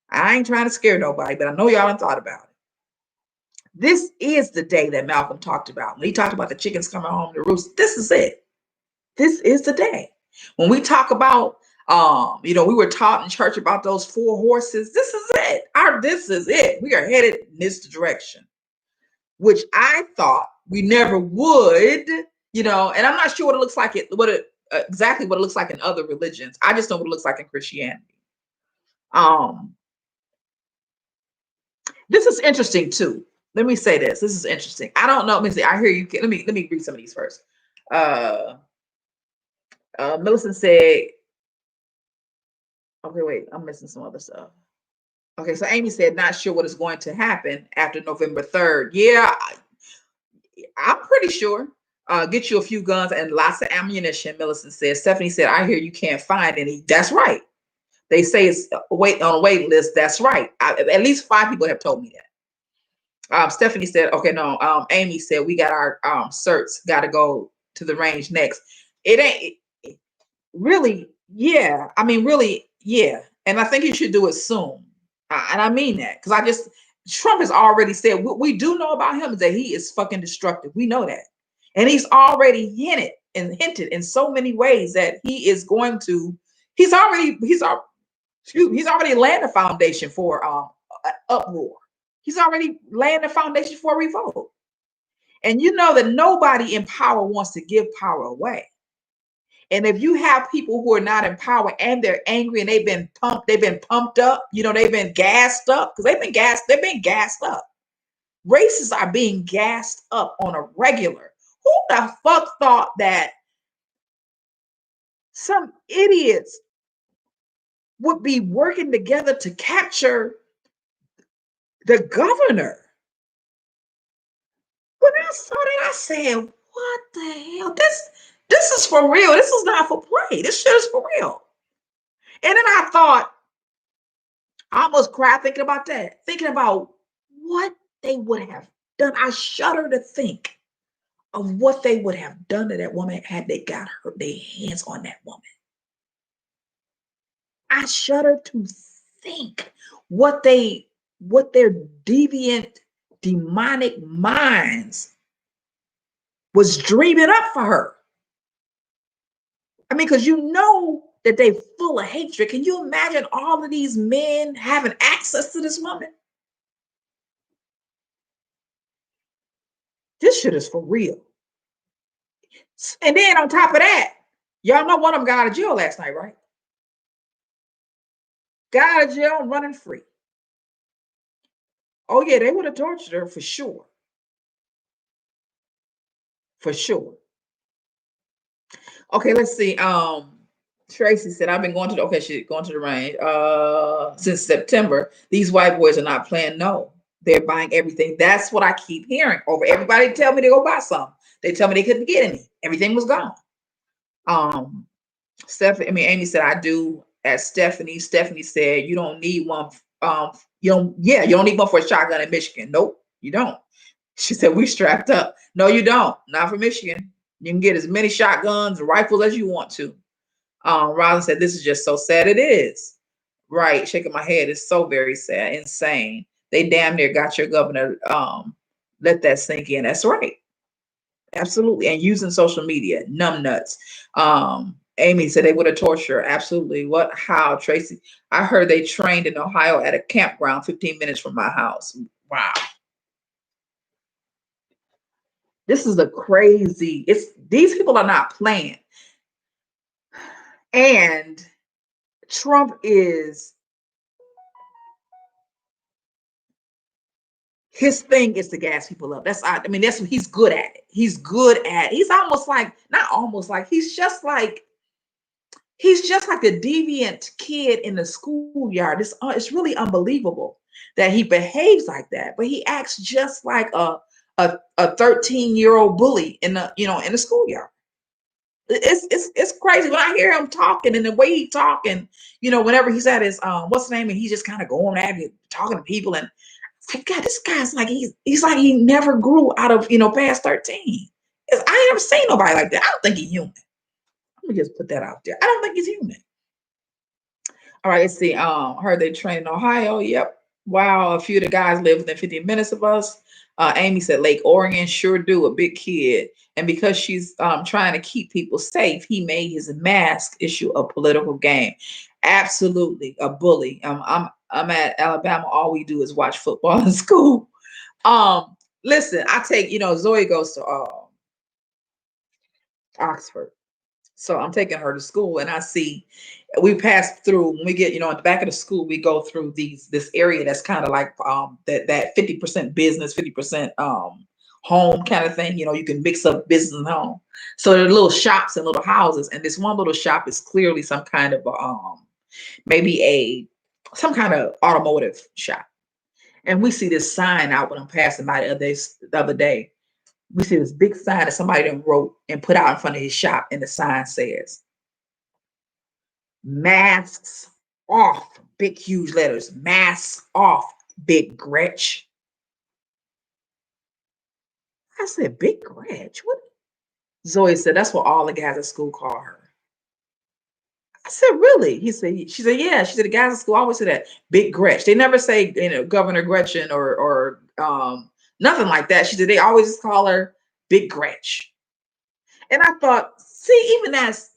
I ain't trying to scare nobody, but I know y'all done thought about it. This is the day that Malcolm talked about. When he talked about the chickens coming home to roost, this is it. This is the day. When we talk about, you know, we were taught in church about those 4 horses. This is it. This is it. We are headed in this direction, which I thought we never would, you know, and I'm not sure what it looks like, exactly what it looks like in other religions. I just know what it looks like in Christianity. This is interesting too. Let me say this. This is interesting. I don't know. Let me see. I hear you. Let me read some of these first. Millicent said, okay, wait, I'm missing some other stuff. Okay, so Amy said, not sure what is going to happen after November 3rd. Yeah, I'm pretty sure. Get you a few guns and lots of ammunition, Millicent said. Stephanie said, I hear you can't find any. That's right. They say it's wait on a wait list. That's right. At least 5 people have told me that. Stephanie said, okay, no. Amy said, we got our certs, got to go to the range next. It ain't really, yeah. I mean, really, yeah. And I think you should do it soon. And I mean that because Trump has already said what we do know about him is that he is fucking destructive. We know that. And he's already hinted in so many ways that he is going to, he's already laying the foundation for uproar. He's already laying the foundation for revolt. And you know that nobody in power wants to give power away. And if you have people who are not in power and they're angry and they've been pumped up, they've been gassed up because they've been gassed up. Racists are being gassed up on a regular. Who the fuck thought that some idiots would be working together to capture the governor? When I saw that, I said, what the hell? This is for real. This is not for play. This shit is for real. And then I thought, I almost cried thinking about that, thinking about what they would have done. I shudder to think of what they would have done to that woman had they got their hands on that woman. I shudder to think what their deviant, demonic minds was dreaming up for her. I mean, because that they're full of hatred. Can you imagine all of these men having access to this woman? This shit is for real. And then on top of that, y'all know one of them got out of jail last night, right? Got out of jail and running free. Oh yeah, they would have tortured her for sure. For sure. Okay, let's see. Tracy said, I've been going to the range since September. These white boys are not playing. No, they're buying everything. That's what I keep hearing over. Everybody tell me to go buy some. They tell me they couldn't get any. Everything was gone. Amy said, I do. As Stephanie said, you don't need one. You don't need one for a shotgun in Michigan. Nope, you don't. She said, we strapped up. No, you don't. Not for Michigan. You can get as many shotguns and rifles as you want to. Robin said, this is just so sad. It is. Right. Shaking my head. It's so very sad. Insane. They damn near got your governor. Let that sink in. That's right. Absolutely. And using social media. Numb nuts. Amy said they would have tortured her. Absolutely. What? How? Tracy? I heard they trained in Ohio at a campground 15 minutes from my house. Wow. This is these people are not playing. And Trump his thing is to gas people up. That's what he's good at it. He's almost like, not almost like, he's just like a deviant kid in the schoolyard. It's really unbelievable that he behaves like that, but he acts just like a 13-year-old bully in the schoolyard. It's crazy when I hear him talking and the way he talking. Whenever he's at his what's the name, and he's just kind of going at it, talking to people, and like, God, this guy's like he's like he never grew out of past 13. I ain't never seen nobody like that. I don't think he's human. Let me just put that out there. I don't think he's human. All right, let's see. Heard they train in Ohio. Yep. Wow, a few of the guys live within 15 minutes of us. Amy said Lake Oregon, sure do, a big kid. And because she's trying to keep people safe, he made his mask issue a political game. Absolutely, a bully. I'm at Alabama. All we do is watch football in school. Listen, I take, Zoe goes to Oxford. So I'm taking her to school, and I see we pass through when we get, in the back of the school, we go through this area that's kind of like that 50% business, 50% home kind of thing. You can mix up business and home. So there are little shops and little houses, and this one little shop is clearly some kind of maybe a some kind of automotive shop. And we see this sign out when I'm passing by the other day. We see this big sign that somebody done wrote and put out in front of his shop, and the sign says, "Masks off," big huge letters, "Masks off, Big Gretch." I said, "Big Gretch? What?" Zoe said, "That's what all the guys at school call her." I said, "Really?" She said, "Yeah." She said, "The guys at school always say that, Big Gretch. They never say, Governor Gretchen or nothing like that." She said, "They always just call her Big Gretch." And I thought, see, even as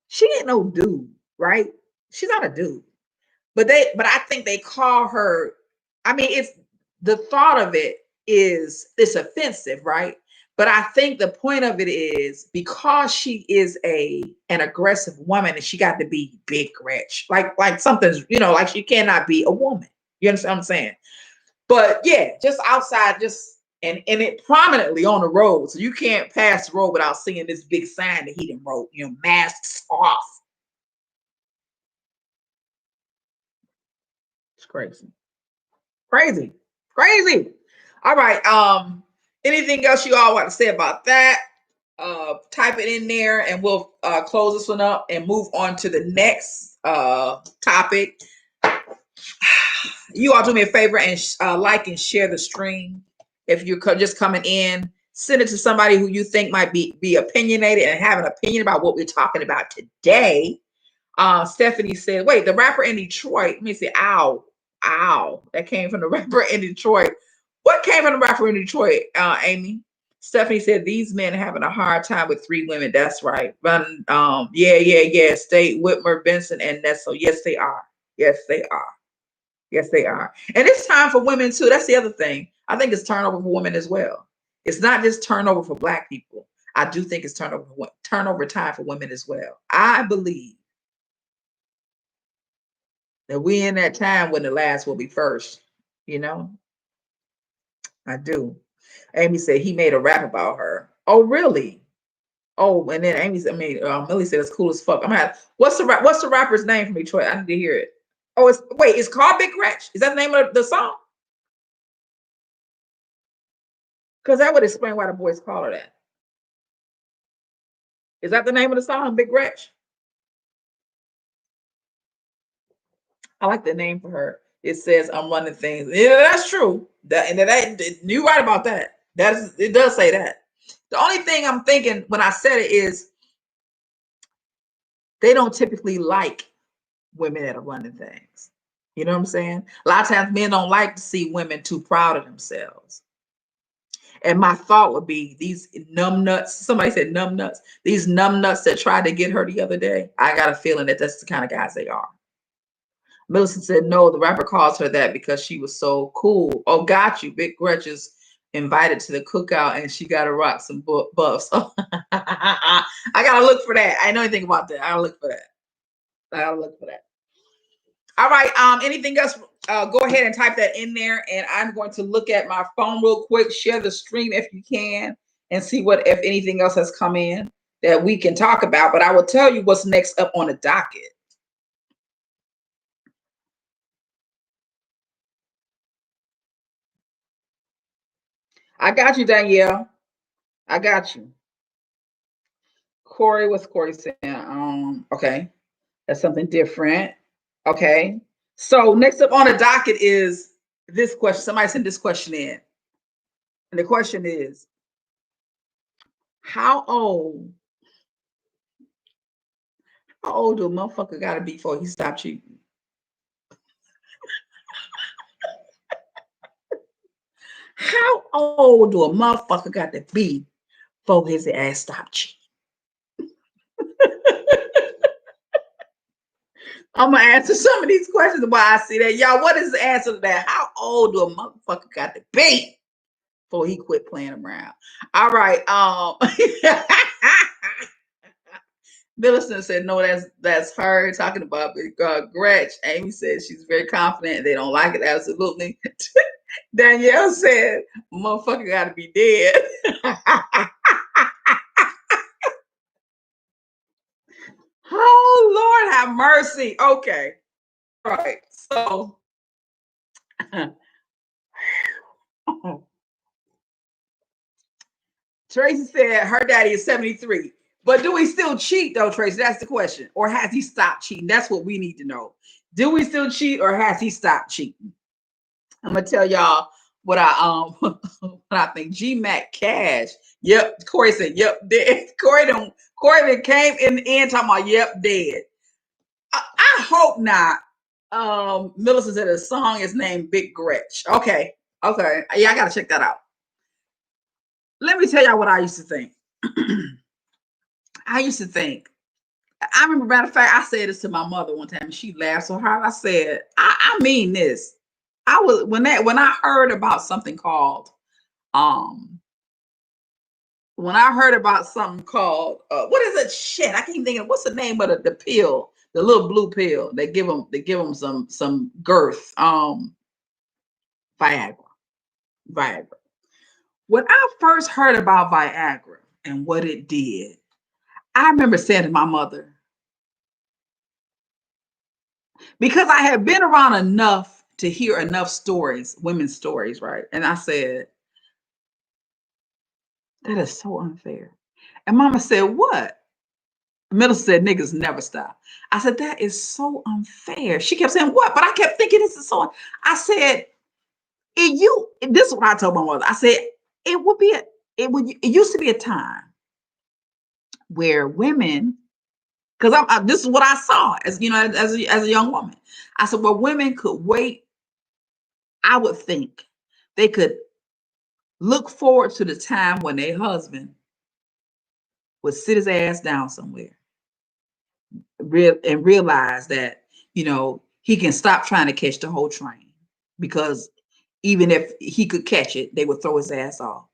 she ain't no dude, right? She's not a dude. But I think they call her, I mean, it's the thought of it's offensive, right? But I think the point of it is because she is an aggressive woman and she got to be Big Gretch. Like something's, like she cannot be a woman. You understand what I'm saying? But yeah, just outside, and it prominently on the road. So you can't pass the road without seeing this big sign that he done wrote, "Masks off." It's crazy. Crazy. Crazy. All right. Anything else you all want to say about that? Type it in there and we'll close this one up and move on to the next topic. You all do me a favor and like and share the stream. If you're just coming in, send it to somebody who you think might be opinionated and have an opinion about what we're talking about today. Stephanie said, "Wait, the rapper in Detroit." Let me see. Ow, ow. That came from the rapper in Detroit. What came from the rapper in Detroit, Amy? Stephanie said, "These men are having a hard time with 3 women." That's right. Yeah. State, Whitmer, Benson, and Nessel. Yes, they are. Yes, they are. Yes, they are. And it's time for women too. That's the other thing. I think it's turnover for women as well. It's not just turnover for Black people. I do think it's turnover time for women as well. I believe that we in that time when the last will be first. You know, I do. Amy said he made a rap about her. Oh, really? Oh, and then Millie said it's cool as fuck. What's the rapper's name from Detroit? I need to hear it. Oh, it's called Big Gretch. Is that the name of the song? Because that would explain why the boys call her that. Is that the name of the song, Big Gretch? I like the name for her. It says, "I'm running things." Yeah, that's true. You're right about that. It does say that. The only thing I'm thinking when I said it is they don't typically like women that are running things. You know what I'm saying? A lot of times men don't like to see women too proud of themselves. And my thought would be these numb nuts. Somebody said numb nuts. These numb nuts that tried to get her the other day. I got a feeling that that's the kind of guys they are. Millicent said, "No, the rapper calls her that because she was so cool." Oh, got you. Big Gretch is invited to the cookout and she got to rock some buffs. Oh, I got to look for that. I know anything about that. I got to look for that. I got to look for that. All right. Anything else? Go ahead and type that in there. And I'm going to look at my phone real quick. Share the stream if you can and see if anything else has come in that we can talk about. But I will tell you what's next up on the docket. I got you, Danielle. I got you. Corey, what's Corey saying? Okay, that's something different. Okay, so next up on the docket is this question. Somebody sent this question in, and the question is, how old? How old do a motherfucker gotta be before he stop cheating? How old do a motherfucker got to be before his ass stop cheating? I'm gonna answer some of these questions while I see that. Y'all, what is the answer to that? How old do a motherfucker got to be before he quit playing around? All right. Millicent said, "No, that's her talking about Gretch." Amy said she's very confident. They don't like it. Absolutely. Danielle said, "Motherfucker got to be dead." Oh, Lord have mercy. Okay. right. So Tracy said her daddy is 73. But do we still cheat though, Tracy? That's the question. Or has he stopped cheating? That's what we need to know. Do we still cheat or has he stopped cheating? I'm gonna tell y'all what I what I think. G Mac Cash. Yep. Corey said, yep, dead. Corey came in the end talking about yep, dead. I hope not. Millicent said the song is named Big Gretch. Okay. Okay. Yeah, I gotta check that out. Let me tell y'all what I used to think. I used to think. I remember, matter of fact, I said this to my mother one time, and she laughed so hard. I said, I mean this. I was when I heard about something called um when I heard about something called what is it? Shit, I can't think of what's the name of the pill, the little blue pill. They give them some girth. Viagra. Viagra. When I first heard about Viagra and what it did, I remember saying to my mother, because I had been around enough to hear enough stories, women's stories, right? And I said, that is so unfair. And mama said, what? Miller said, niggas never stop. I said, that is so unfair. She kept saying, what? But I kept thinking this is so. I said, this is what I told my mother. I said, it used to be a time where women, because this is what I saw as as a young woman. I said, well, women could wait. I would think they could look forward to the time when their husband would sit his ass down somewhere and realize that, he can stop trying to catch the whole train, because even if he could catch it, they would throw his ass off.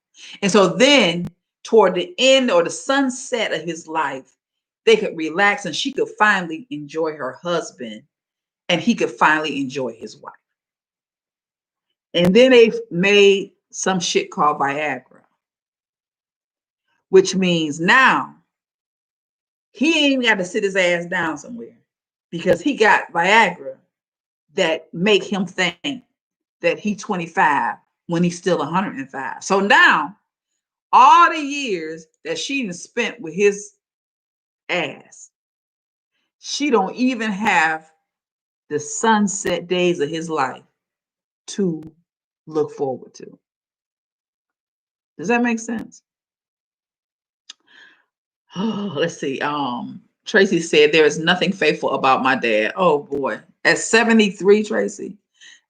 And so then toward the end or the sunset of his life, they could relax and she could finally enjoy her husband and he could finally enjoy his wife. And then they made some shit called Viagra, which means now he ain't got to sit his ass down somewhere because he got Viagra that make him think that he's 25 when he's still 105. So now all the years that she spent with his ass, she don't even have the sunset days of his life to look forward to. Does that make sense? Oh, let's see. Tracy said there is nothing faithful about my dad. Oh boy. At 73, Tracy.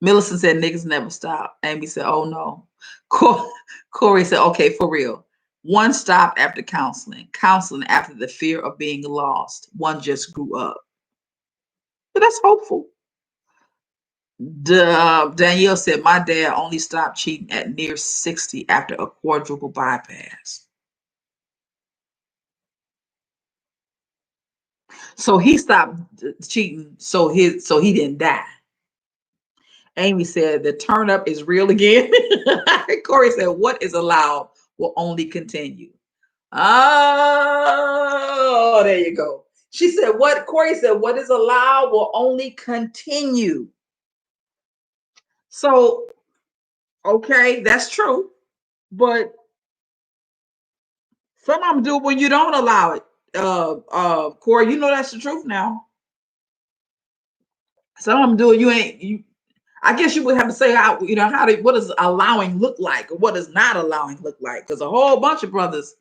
Millicent said niggas never stop. Amy said, oh no. Corey said, okay, for real. One stopped after counseling after the fear of being lost. One just grew up. But that's hopeful. Danielle said, my dad only stopped cheating at near 60 after a quadruple bypass. So he stopped cheating so he didn't die. Amy said the turn up is real again. Corey said, what is allowed will only continue. Oh, there you go. She said, Corey said, what is allowed will only continue. So, okay, that's true. But some of them do when you don't allow it. Corey, you know that's the truth now. Some of them do it. I guess you would have to say what does allowing look like, or what does not allowing look like? Because a whole bunch of brothers.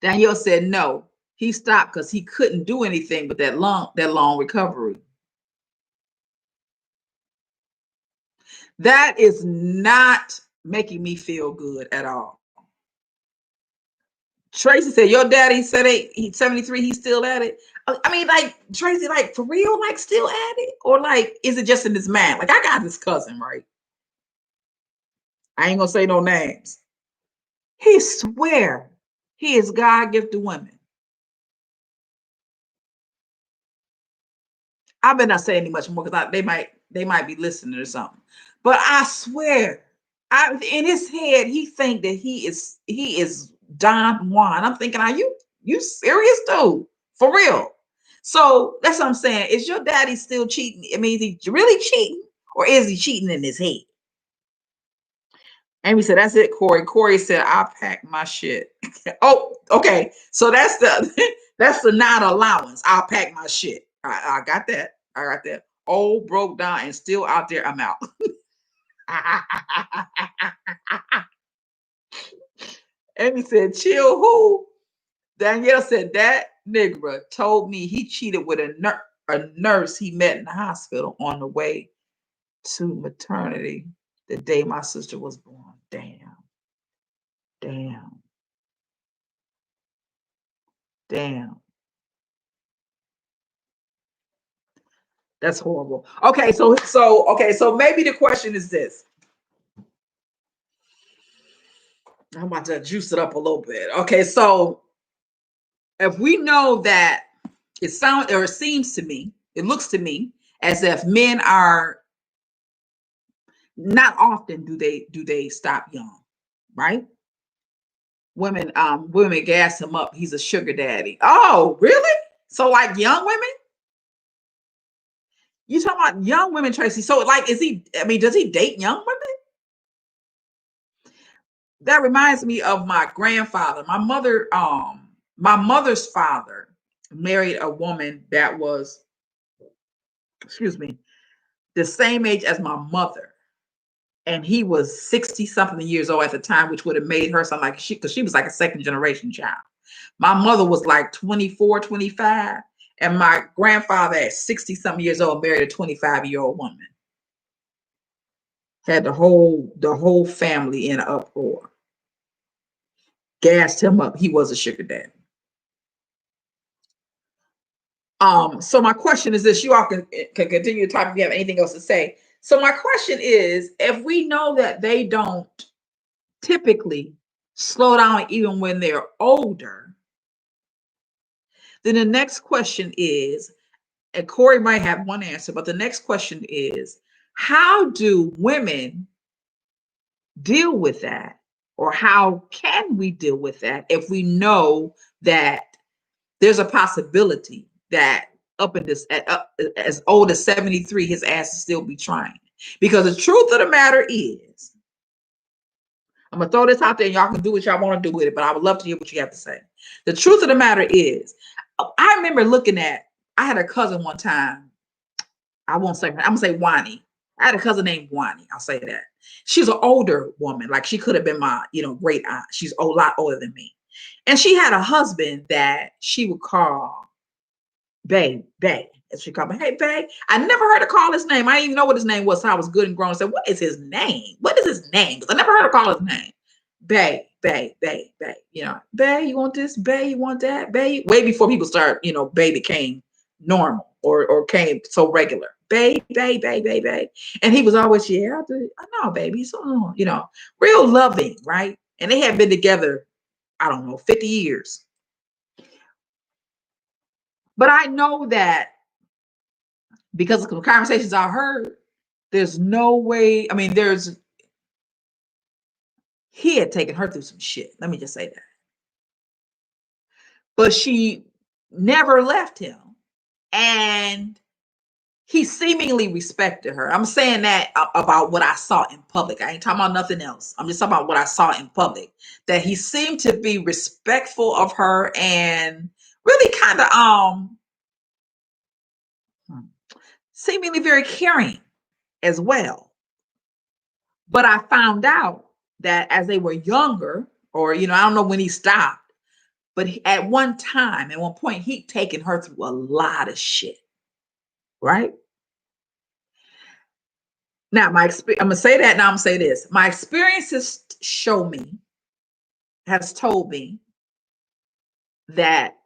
Danielle said no, he stopped because he couldn't do anything but that long recovery. That is not making me feel good at all. Tracy said, your daddy said he's 73, he's still at it. I mean, like, Tracy, like, for real, like, still at it? Or, like, is it just in his mind? Like, I got this cousin, right? I ain't gonna say no names. He swear he is God-gifted women. I better not say any much more because they might be listening or something. But I swear, in his head, he think that he is Don Juan. I'm thinking, are you serious, dude? For real? So that's what I'm saying. Is your daddy still cheating? I mean, is he really cheating, or is he cheating in his head? Amy said, "That's it, Corey." Corey said, "I'll pack my shit." Oh, okay. So that's the that's the non-allowance. I'll pack my shit. I got that. I got that. Old, broke down, and still out there. I'm out. Amy said, "Chill, who?" Danielle said, "That nigga told me he cheated with a nurse he met in the hospital on the way to maternity the day my sister was born." Damn, damn, damn. That's horrible. Okay, so maybe the question is this. I'm about to juice it up a little bit. Okay, so if we know that it seems to me, it looks to me as if men are not often do they stop young, right? Women gas him up. He's a sugar daddy. Oh, really? So like young women? You talking about young women, Tracy? So like, is he? I mean, does he date young women? That reminds me of my grandfather. My mother's father married a woman that was, excuse me, the same age as my mother. And he was 60 something years old at the time, which would have made her sound like because she was like a second generation child. My mother was like 24, 25, and my grandfather at 60 something years old married a 25-year-old woman. Had the whole family in an uproar. Gassed him up. He was a sugar daddy. So my question is this: you all can continue to talk if you have anything else to say. So my question is, if we know that they don't typically slow down even when they're older, then the next question is, and Corey might have one answer, but the next question is, how do women deal with that? Or how can we deal with that if we know that there's a possibility that up in this as old as 73, his ass will still be trying? Because the truth of the matter is, I'm gonna throw this out there and y'all can do what y'all want to do with it, but I would love to hear what you have to say. The truth of the matter is, I remember I had a cousin one time. I won't say her, I'm gonna say Wani. I had a cousin named Wani. I'll say that. She's an older woman. Like she could have been my, great aunt. She's a lot older than me. And she had a husband that she would call Bay. As she called me, "Hey, Bay." I never heard her call his name. I didn't even know what his name was. So I was good and grown and said, "What is his name? What is his name?" Because I never heard her call his name. Bay. Bay, you want this? Bay, you want that? Bay. Way before people start, Bay became normal or came so regular. Bay. And he was always, "Yeah, I know, baby." So, real loving, right? And they had been together, I don't know, 50 years. But I know that because of the conversations I heard, there's no way. I mean, he had taken her through some shit. Let me just say that. But she never left him. And he seemingly respected her. I'm saying that about what I saw in public. I ain't talking about nothing else. I'm just talking about what I saw in public. That he seemed to be respectful of her and really kind of seemingly very caring as well. But I found out that as they were younger, or I don't know when he stopped, but at one time, at one point, he'd taken her through a lot of shit, right? Now, I'm gonna say that. Now I'm gonna say this. My experiences has told me that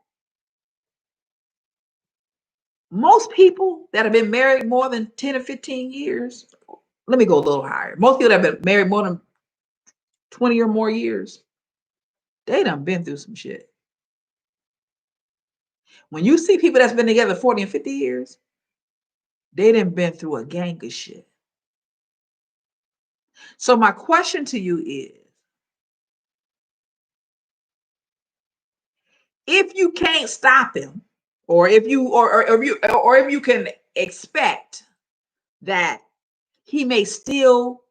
most people that have been married more than 10 or 15 years, let me go a little higher. Most people that have been married more than 20 or more years, they done been through some shit. When you see people that's been together 40 and 50 years, they done been through a gang of shit. So my question to you is, if you can't stop him, or if you or if you can expect that he may still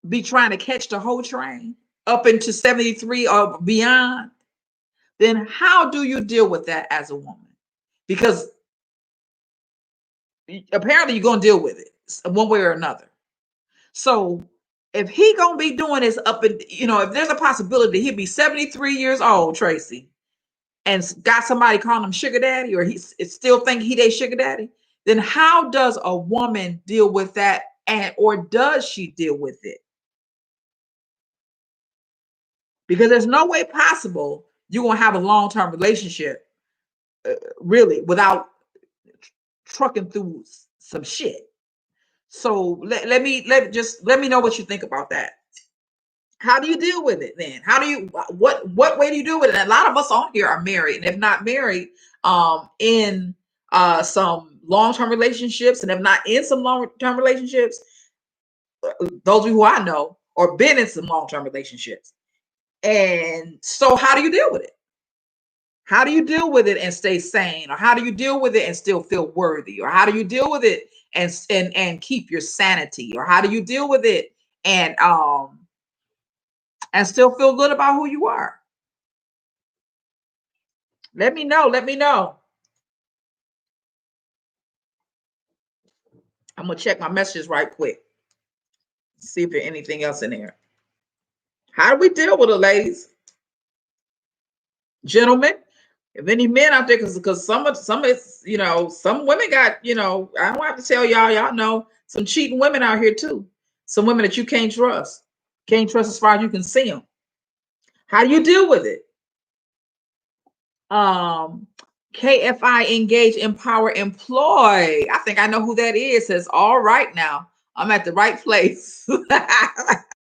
be trying to catch the whole train up into 73 or beyond, then how do you deal with that as a woman? Because apparently you're going to deal with it one way or another. So if he going to be doing this up in, if there's a possibility he'll be 73 years old, Tracy, and got somebody calling him sugar daddy, or he still think he they sugar daddy, then how does a woman deal with that, and or does she deal with it? Because there's no way possible you're going to have a long-term relationship really without trucking through some shit. So let me know what you think about that. How do you deal with it then? How do you what way do you deal with it? And a lot of us on here are married, and if not married, in some long-term relationships, and if not in some long-term relationships, those of you who I know, or been in some long-term relationships. And so how do you deal with it? How do you deal with it and stay sane? Or how do you deal with it and still feel worthy? Or how do you deal with it and keep your sanity? Or how do you deal with it and still feel good about who you are? Let me know. Let me know. I'm gonna check my messages right quick. See if there's anything else in there. How do we deal with it, ladies? Gentlemen, if any men out there, because some women got, I don't have to tell y'all know some cheating women out here too. Some women that you can't trust. Can't trust as far as you can see them. How do you deal with it? KFI engage, empower, employ. I think I know who that is. Says, all right now, I'm at the right place.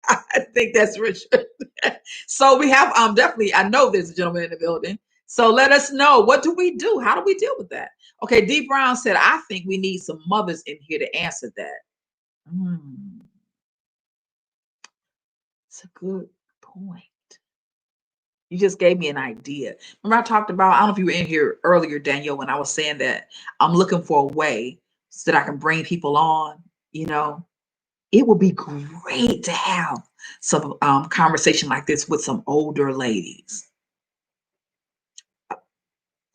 I think that's Richard. So we have definitely, I know there's a gentleman in the building. So let us know, what do we do? How do we deal with that? Okay, D Brown said, I think we need some mothers in here to answer that. It's a good point. You just gave me an idea. Remember I talked about, I don't know if you were in here earlier, Daniel, when I was saying that I'm looking for a way so that I can bring people on, it would be great to have some conversation like this with some older ladies.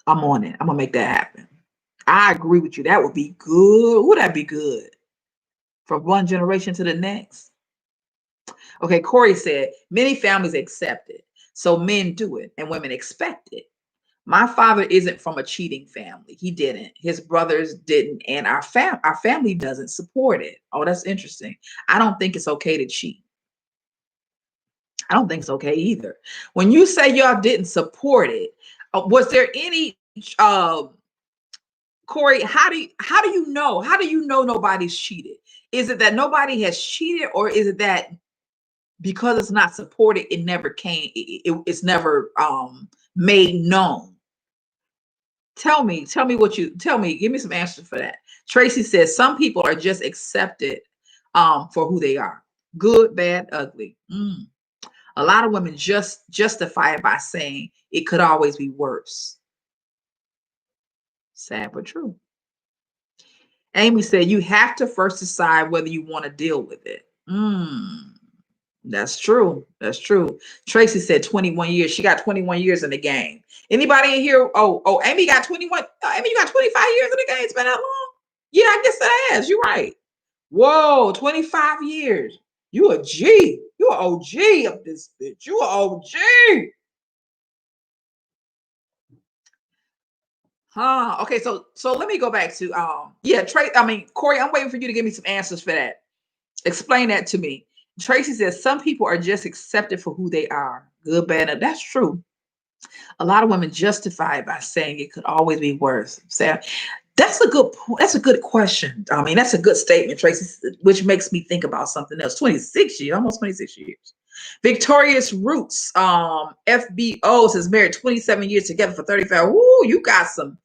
I'm on it. I'm gonna make that happen. I agree with you. That would be good. Would that be good? From one generation to the next. Okay, Corey said, many families accept it. So men do it and women expect it. My father isn't from a cheating family. He didn't. His brothers didn't. And our family doesn't support it. Oh, that's interesting. I don't think it's okay to cheat. I don't think it's okay either. When you say y'all didn't support it, was there any Corey, how do you know? How do you know nobody's cheated? Is it that nobody has cheated, or is it that because it's not supported, it never came, it's never made known? Tell me what you tell me. Give me some answers for that. Tracy says some people are just accepted for who they are. Good, bad, ugly. A lot of women just justify it by saying it could always be worse. Sad but true. Amy said you have to first decide whether you want to deal with it. That's true. That's true. Tracy said 21 years. She got 21 years in the game. Anybody in here? Oh, Amy got 21. Amy, you got 25 years in the game. It's been that long? Yeah, I guess that has. You're right. Whoa, 25 years. You a G. You an OG of this bitch. You an OG. Okay, so let me go back to Corey, I'm waiting for you to give me some answers for that. Explain that to me. Tracy says some people are just accepted for who they are. Good, bad. That's true. A lot of women justify it by saying it could always be worse. So that's a good point. That's a good question. I mean, that's a good statement, Tracy, which makes me think about something else. 26 years, almost 26 years. Victorious Roots, FBO says married 27 years together for 35. Ooh, you got some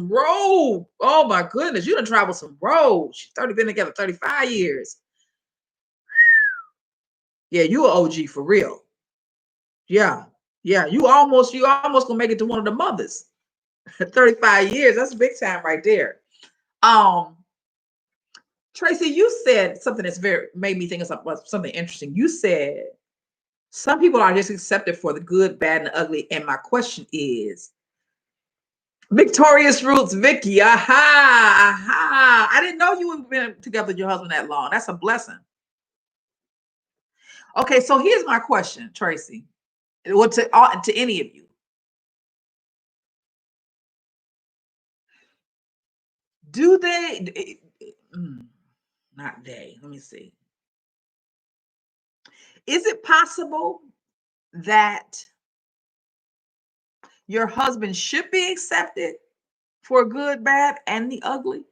road. Oh my goodness, you done traveled some road. She's been together 35 years. Yeah, you an OG for real. Yeah, Yeah, you almost gonna make it to one of the mothers. 35 years, that's big time right there. Um, Tracy, you said something that's very made me think of something interesting. You said some people are just accepted for the good, bad, and the ugly. And my question is, Victorious Roots, Vicky, aha, aha. I didn't know you had been together with your husband that long. That's a blessing. Okay, so here's my question, Tracy. Well, to any of you, do they? Not they. Let me see. Is it possible that your husband should be accepted for good, bad, and the ugly?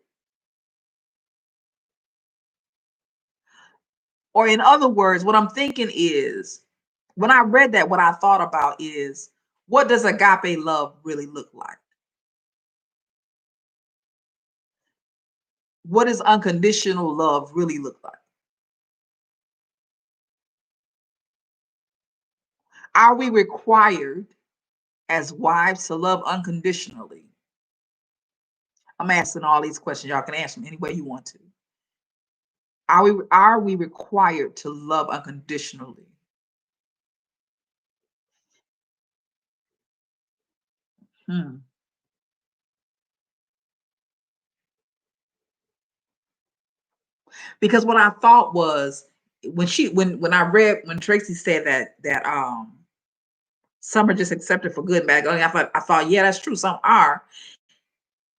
Or in other words, what I'm thinking is, when I read that, what I thought about is, what does agape love really look like? What does unconditional love really look like? Are we required as wives to love unconditionally? I'm asking all these questions. Y'all can answer them any way you want to. Are we required to love unconditionally? Hmm. Because what I thought was, when Tracy said that some are just accepted for good and bad. I thought, yeah, that's true. Some are.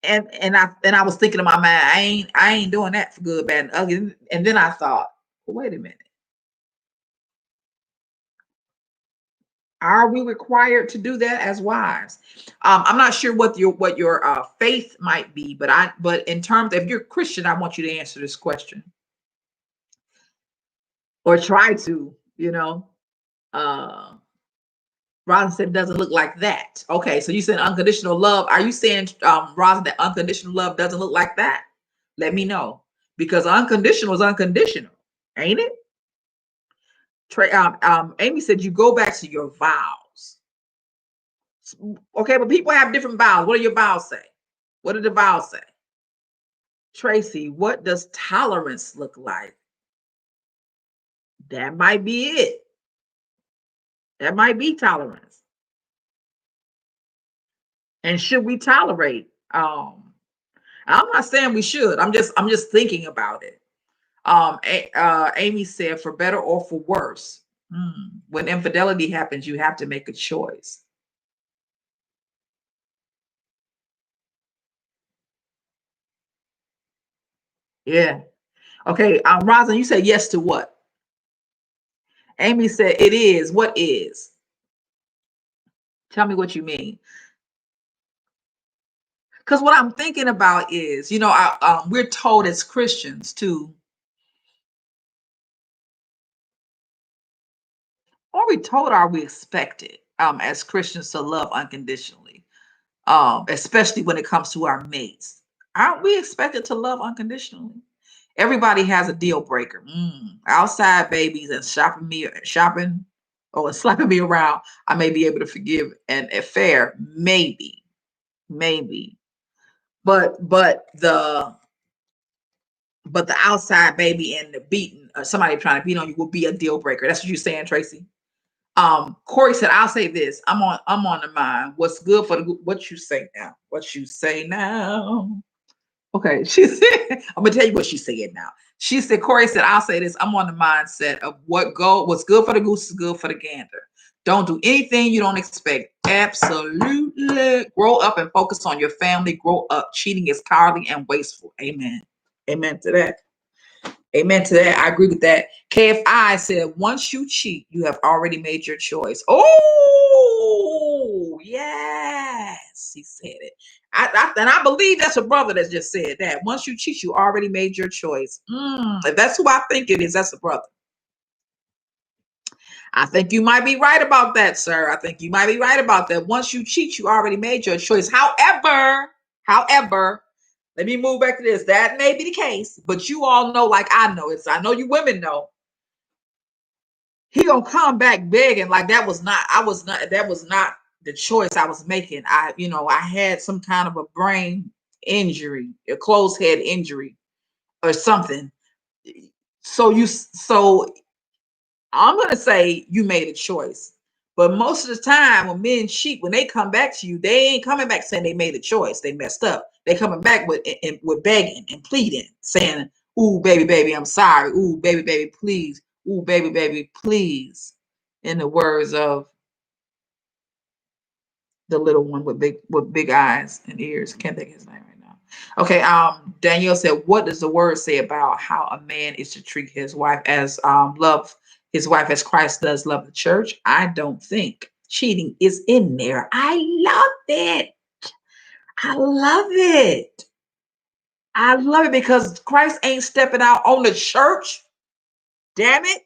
And I was thinking in my mind, I ain't doing that for good, bad, and ugly. And then I thought, well, wait a minute. Are we required to do that as wives? I'm not sure what your faith might be, but in terms, if you're Christian, I want you to answer this question, or try to, uh Rosin said it doesn't look like that. Okay, so you said unconditional love. Are you saying, Rosin, that unconditional love doesn't look like that? Let me know, because unconditional is unconditional, ain't it? Amy said you go back to your vows. Okay, but people have different vows. What do your vows say? What did the vows say? Tracy, what does tolerance look like? That might be it. That might be tolerance. And should we tolerate? I'm not saying we should. I'm just thinking about it. Amy said, for better or for worse. When infidelity happens, you have to make a choice. Yeah. Okay. Rosin, you said yes to what? Amy said it is. What is? Tell me what you mean. Because what I'm thinking about is, we're told as Christians to, are we expected as Christians to love unconditionally, especially when it comes to our mates? Aren't we expected to love unconditionally? Everybody has a deal breaker. Outside babies and shopping, or slapping me around, I may be able to forgive an affair, maybe, maybe. But the outside baby and the beating, somebody trying to beat on you, will be a deal breaker. That's what you're saying, Tracy. Corey said, I'll say this. I'm on the mind. What's good for the good? What you say now? What you say now? Okay. She said, I'm gonna tell you what she said now. She said, Corey said, I'll say this. I'm on the mindset of what's good for the goose is good for the gander. Don't do anything you don't expect. Absolutely. Grow up and focus on your family. Grow up. Cheating is cowardly and wasteful. Amen. Amen to that. Amen to that. I agree with that. KFI said, once you cheat, you have already made your choice. Oh, yes. He said it. And I believe that's a brother that just said that. Once you cheat, you already made your choice. If that's who I think it is, that's a brother. I think you might be right about that, sir. I think you might be right about that. Once you cheat, you already made your choice. However, let me move back to this. That may be the case, but you all know, like I know, I know you women know. he gonna come back begging like that was not the choice I was making. I had some kind of a brain injury, a closed head injury or something. So I'm gonna say you made a choice. But most of the time when men cheat, when they come back to you, they ain't coming back saying they made a choice. They messed up. They coming back with begging and pleading, saying, "Ooh, baby, I'm sorry. Ooh, baby, please. Ooh, baby, please." In the words of the little one with big eyes and ears. Can't think of his name right now. Okay, Danielle said, what does the word say about how a man is to treat his wife as love his wife as Christ does love the church? I don't think cheating is in there. I love it. I love it. I love it because Christ ain't stepping out on the church. Damn it.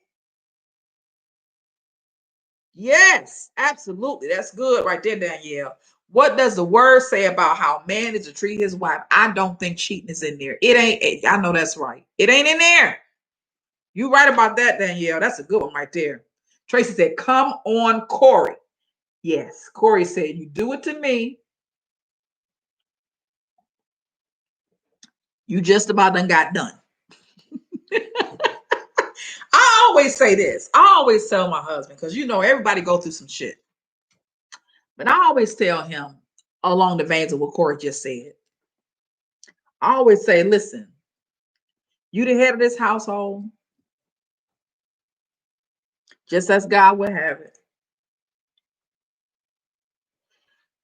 Yes, absolutely. That's good right there, Danielle. What does the word say about how man is to treat his wife? I don't think cheating is in there. It ain't. I know that's right. It ain't in there. You right about that, Danielle. That's a good one right there. Tracy said, come on, Corey. Yes, Corey said, you do it to me. You just about done got done. I always say this. I always tell my husband, because everybody go through some shit. But I always tell him along the veins of what Corey just said. I always say, listen, you the head of this household, just as God would have it.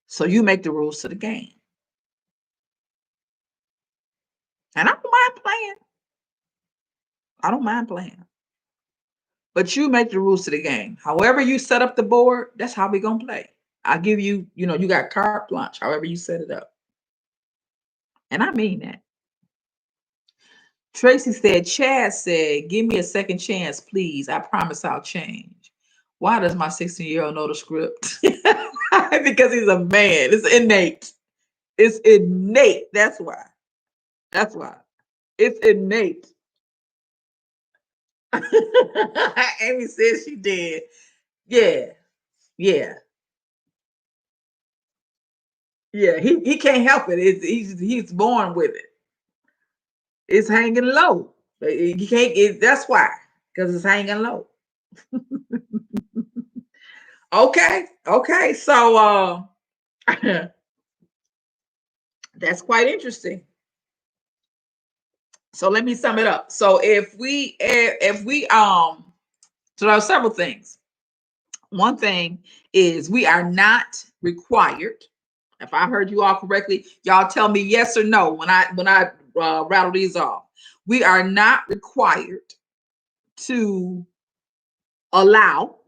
So you make the rules to the game. And I don't mind playing. I don't mind playing. But you make the rules to the game. However you set up the board, that's how we going to play. I give you, you got carte blanche, however you set it up. And I mean that. Tracy said, Chad said, give me a second chance, please. I promise I'll change. Why does my 16-year-old know the script? Because he's a man. It's innate. It's innate. That's why. That's why. It's innate. Amy said she did. Yeah. Yeah. Yeah. He can't help it. He's born with it. It's hanging low. You can't. That's why. Because it's hanging low. Okay. Okay. So that's quite interesting. So let me sum it up. So so there are several things. One thing is we are not required. If I heard you all correctly, y'all tell me yes or no when I rattle these off. We are not required to allow.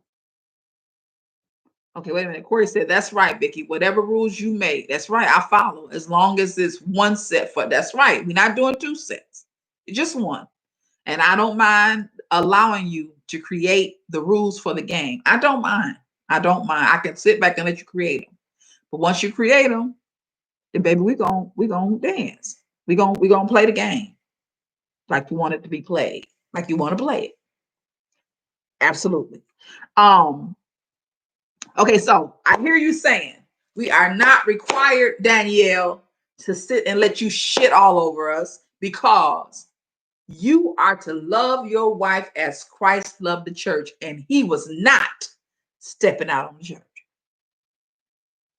Okay, wait a minute. Corey said, that's right, Vicky. Whatever rules you make, that's right. I follow as long as it's one set for. That's right. We're not doing two sets. It's just one. And I don't mind allowing you to create the rules for the game. I don't mind. I don't mind. I can sit back and let you create them. But once you create them, then baby, we gonna dance. We gonna play the game like you want it to be played, like you want to play it. Absolutely. Okay, so I hear you saying we are not required, Danielle, to sit and let you shit all over us because you are to love your wife as Christ loved the church, and he was not stepping out on the church.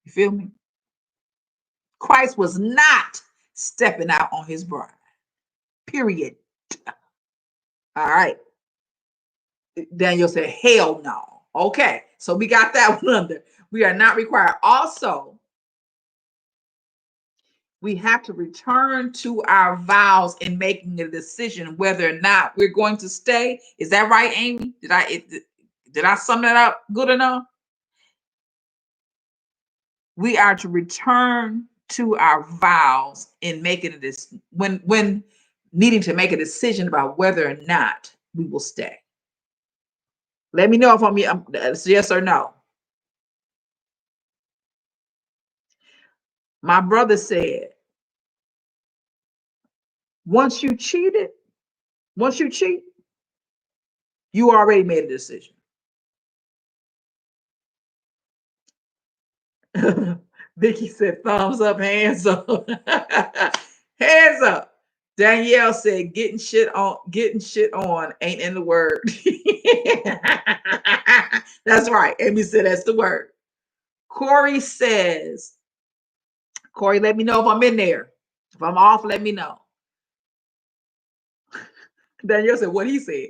You feel me? Christ was not stepping out on his bride. Period. All right. Daniel said, hell no. Okay. So we got that one under. We are not required. Also, we have to return to our vows in making a decision whether or not we're going to stay. Is that right, Amy? Did I sum that up good enough? We are to return to our vows in making this when needing to make a decision about whether or not we will stay. Let me know if I'm yes or no. My brother said, once you cheat, you already made a decision. Vicky said thumbs up, hands up. Hands up. Danielle said getting shit on ain't in the word. That's right. Amy said that's the word. Corey says, Corey, let me know if I'm in there. If I'm off, let me know. Danielle said what he said.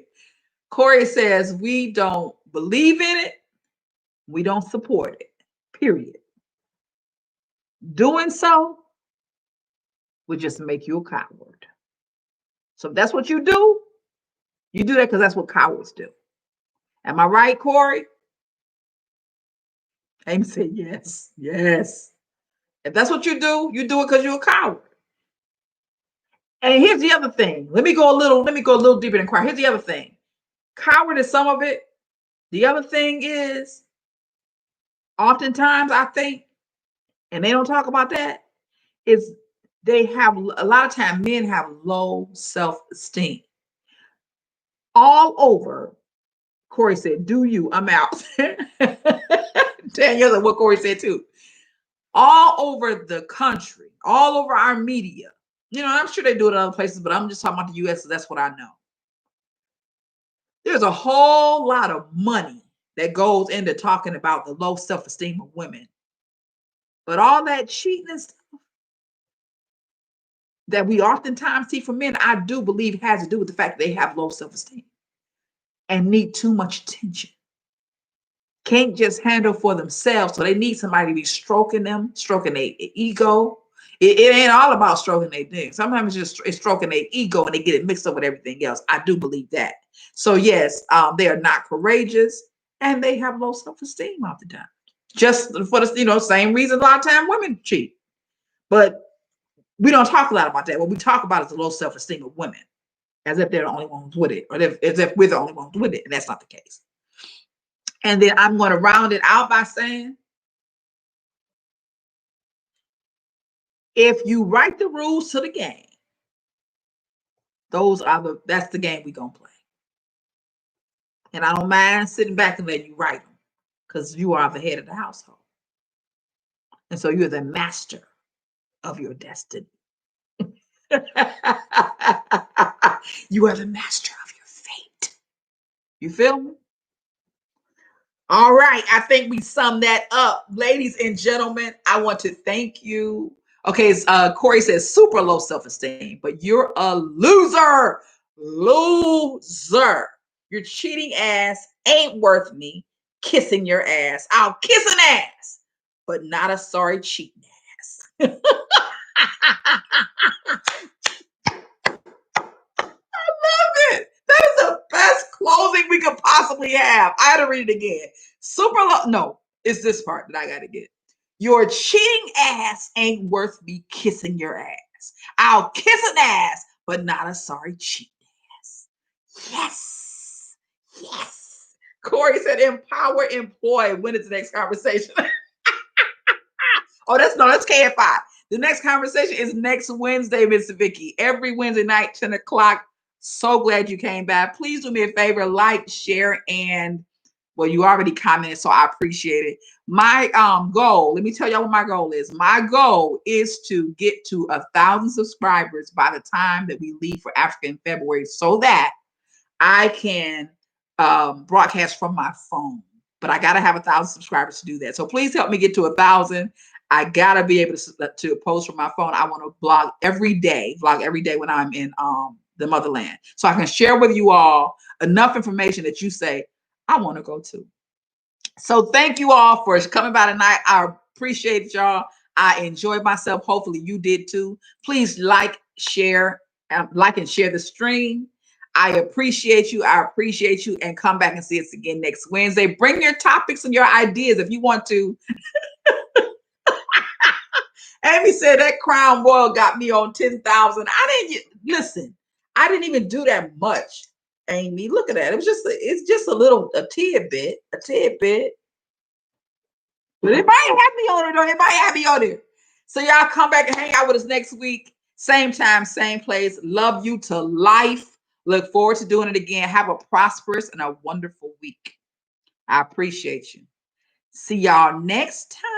Corey says we don't believe in it. We don't support it. Period. Doing so would just make you a coward. So if that's what you do that because that's what cowards do. Am I right, Corey? Amy said yes. Yes. If that's what you do it because you're a coward. And here's the other thing. Let me go a little deeper in inquiry. Here's the other thing. Coward is some of it. The other thing is, oftentimes I think, and they don't talk about that, is they have a lot of times men have low self-esteem. All over, Corey said, do you? I'm out. Danielle, what Corey said too. All over the country, all over our media. You know, I'm sure they do it in other places, but I'm just talking about the US, so that's what I know. There's a whole lot of money that goes into talking about the low self-esteem of women. But all that cheating and stuff that we oftentimes see from men, I do believe has to do with the fact that they have low self-esteem and need too much attention. Can't just handle for themselves. So they need somebody to be stroking them, stroking their ego. It ain't all about stroking their thing. Sometimes it's stroking their ego and they get it mixed up with everything else. I do believe that. So yes, they are not courageous and they have low self-esteem all the time. Just for the same reason a lot of times women cheat. But we don't talk a lot about that. What we talk about is the low self-esteem of women, as if they're the only ones with it, or as if we're the only ones with it, and that's not the case. And then I'm going to round it out by saying, if you write the rules to the game, that's the game we're going to play. And I don't mind sitting back and letting you write them because you are the head of the household. And so you're the master of your destiny. You are the master of your fate. You feel me? All right. I think we summed that up. Ladies and gentlemen, I want to thank you. Okay, Corey says super low self-esteem, but you're a loser. Loser. Your cheating ass ain't worth me kissing your ass. I'll kiss an ass, but not a sorry cheating ass. It. That is the best closing we could possibly have. I had to read it again. Super low. No, it's this part that I got to get. Your cheating ass ain't worth me kissing your ass. I'll kiss an ass, but not a sorry cheating ass. Yes. Yes. Corey said, empower, employ. When is the next conversation? That's KFI. The next conversation is next Wednesday, Mr. Vicky. Every Wednesday night, 10 o'clock. So glad you came back. Please do me a favor, like, share, and you already commented, so I appreciate it. My goal, let me tell y'all what my goal is. My goal is to get to 1,000 subscribers by the time that we leave for Africa in February so that I can broadcast from my phone. But I got to have 1,000 subscribers to do that. So please help me get to 1,000. I got to be able to post from my phone. I want to vlog every day when I'm in the motherland. So I can share with you all enough information that you say, I want to go to. So thank you all for coming by tonight. I appreciate y'all. I enjoyed myself. Hopefully you did too. Please like and share the stream. I appreciate you. And come back and see us again next Wednesday. Bring your topics and your ideas if you want to. Amy said that Crown Royal got me on 10,000. I didn't even do that much. Amy, look at that. It's just a tidbit. But it might have me on it, though. It might have me on there. So y'all come back and hang out with us next week. Same time, same place. Love you to life. Look forward to doing it again. Have a prosperous and a wonderful week. I appreciate you. See y'all next time.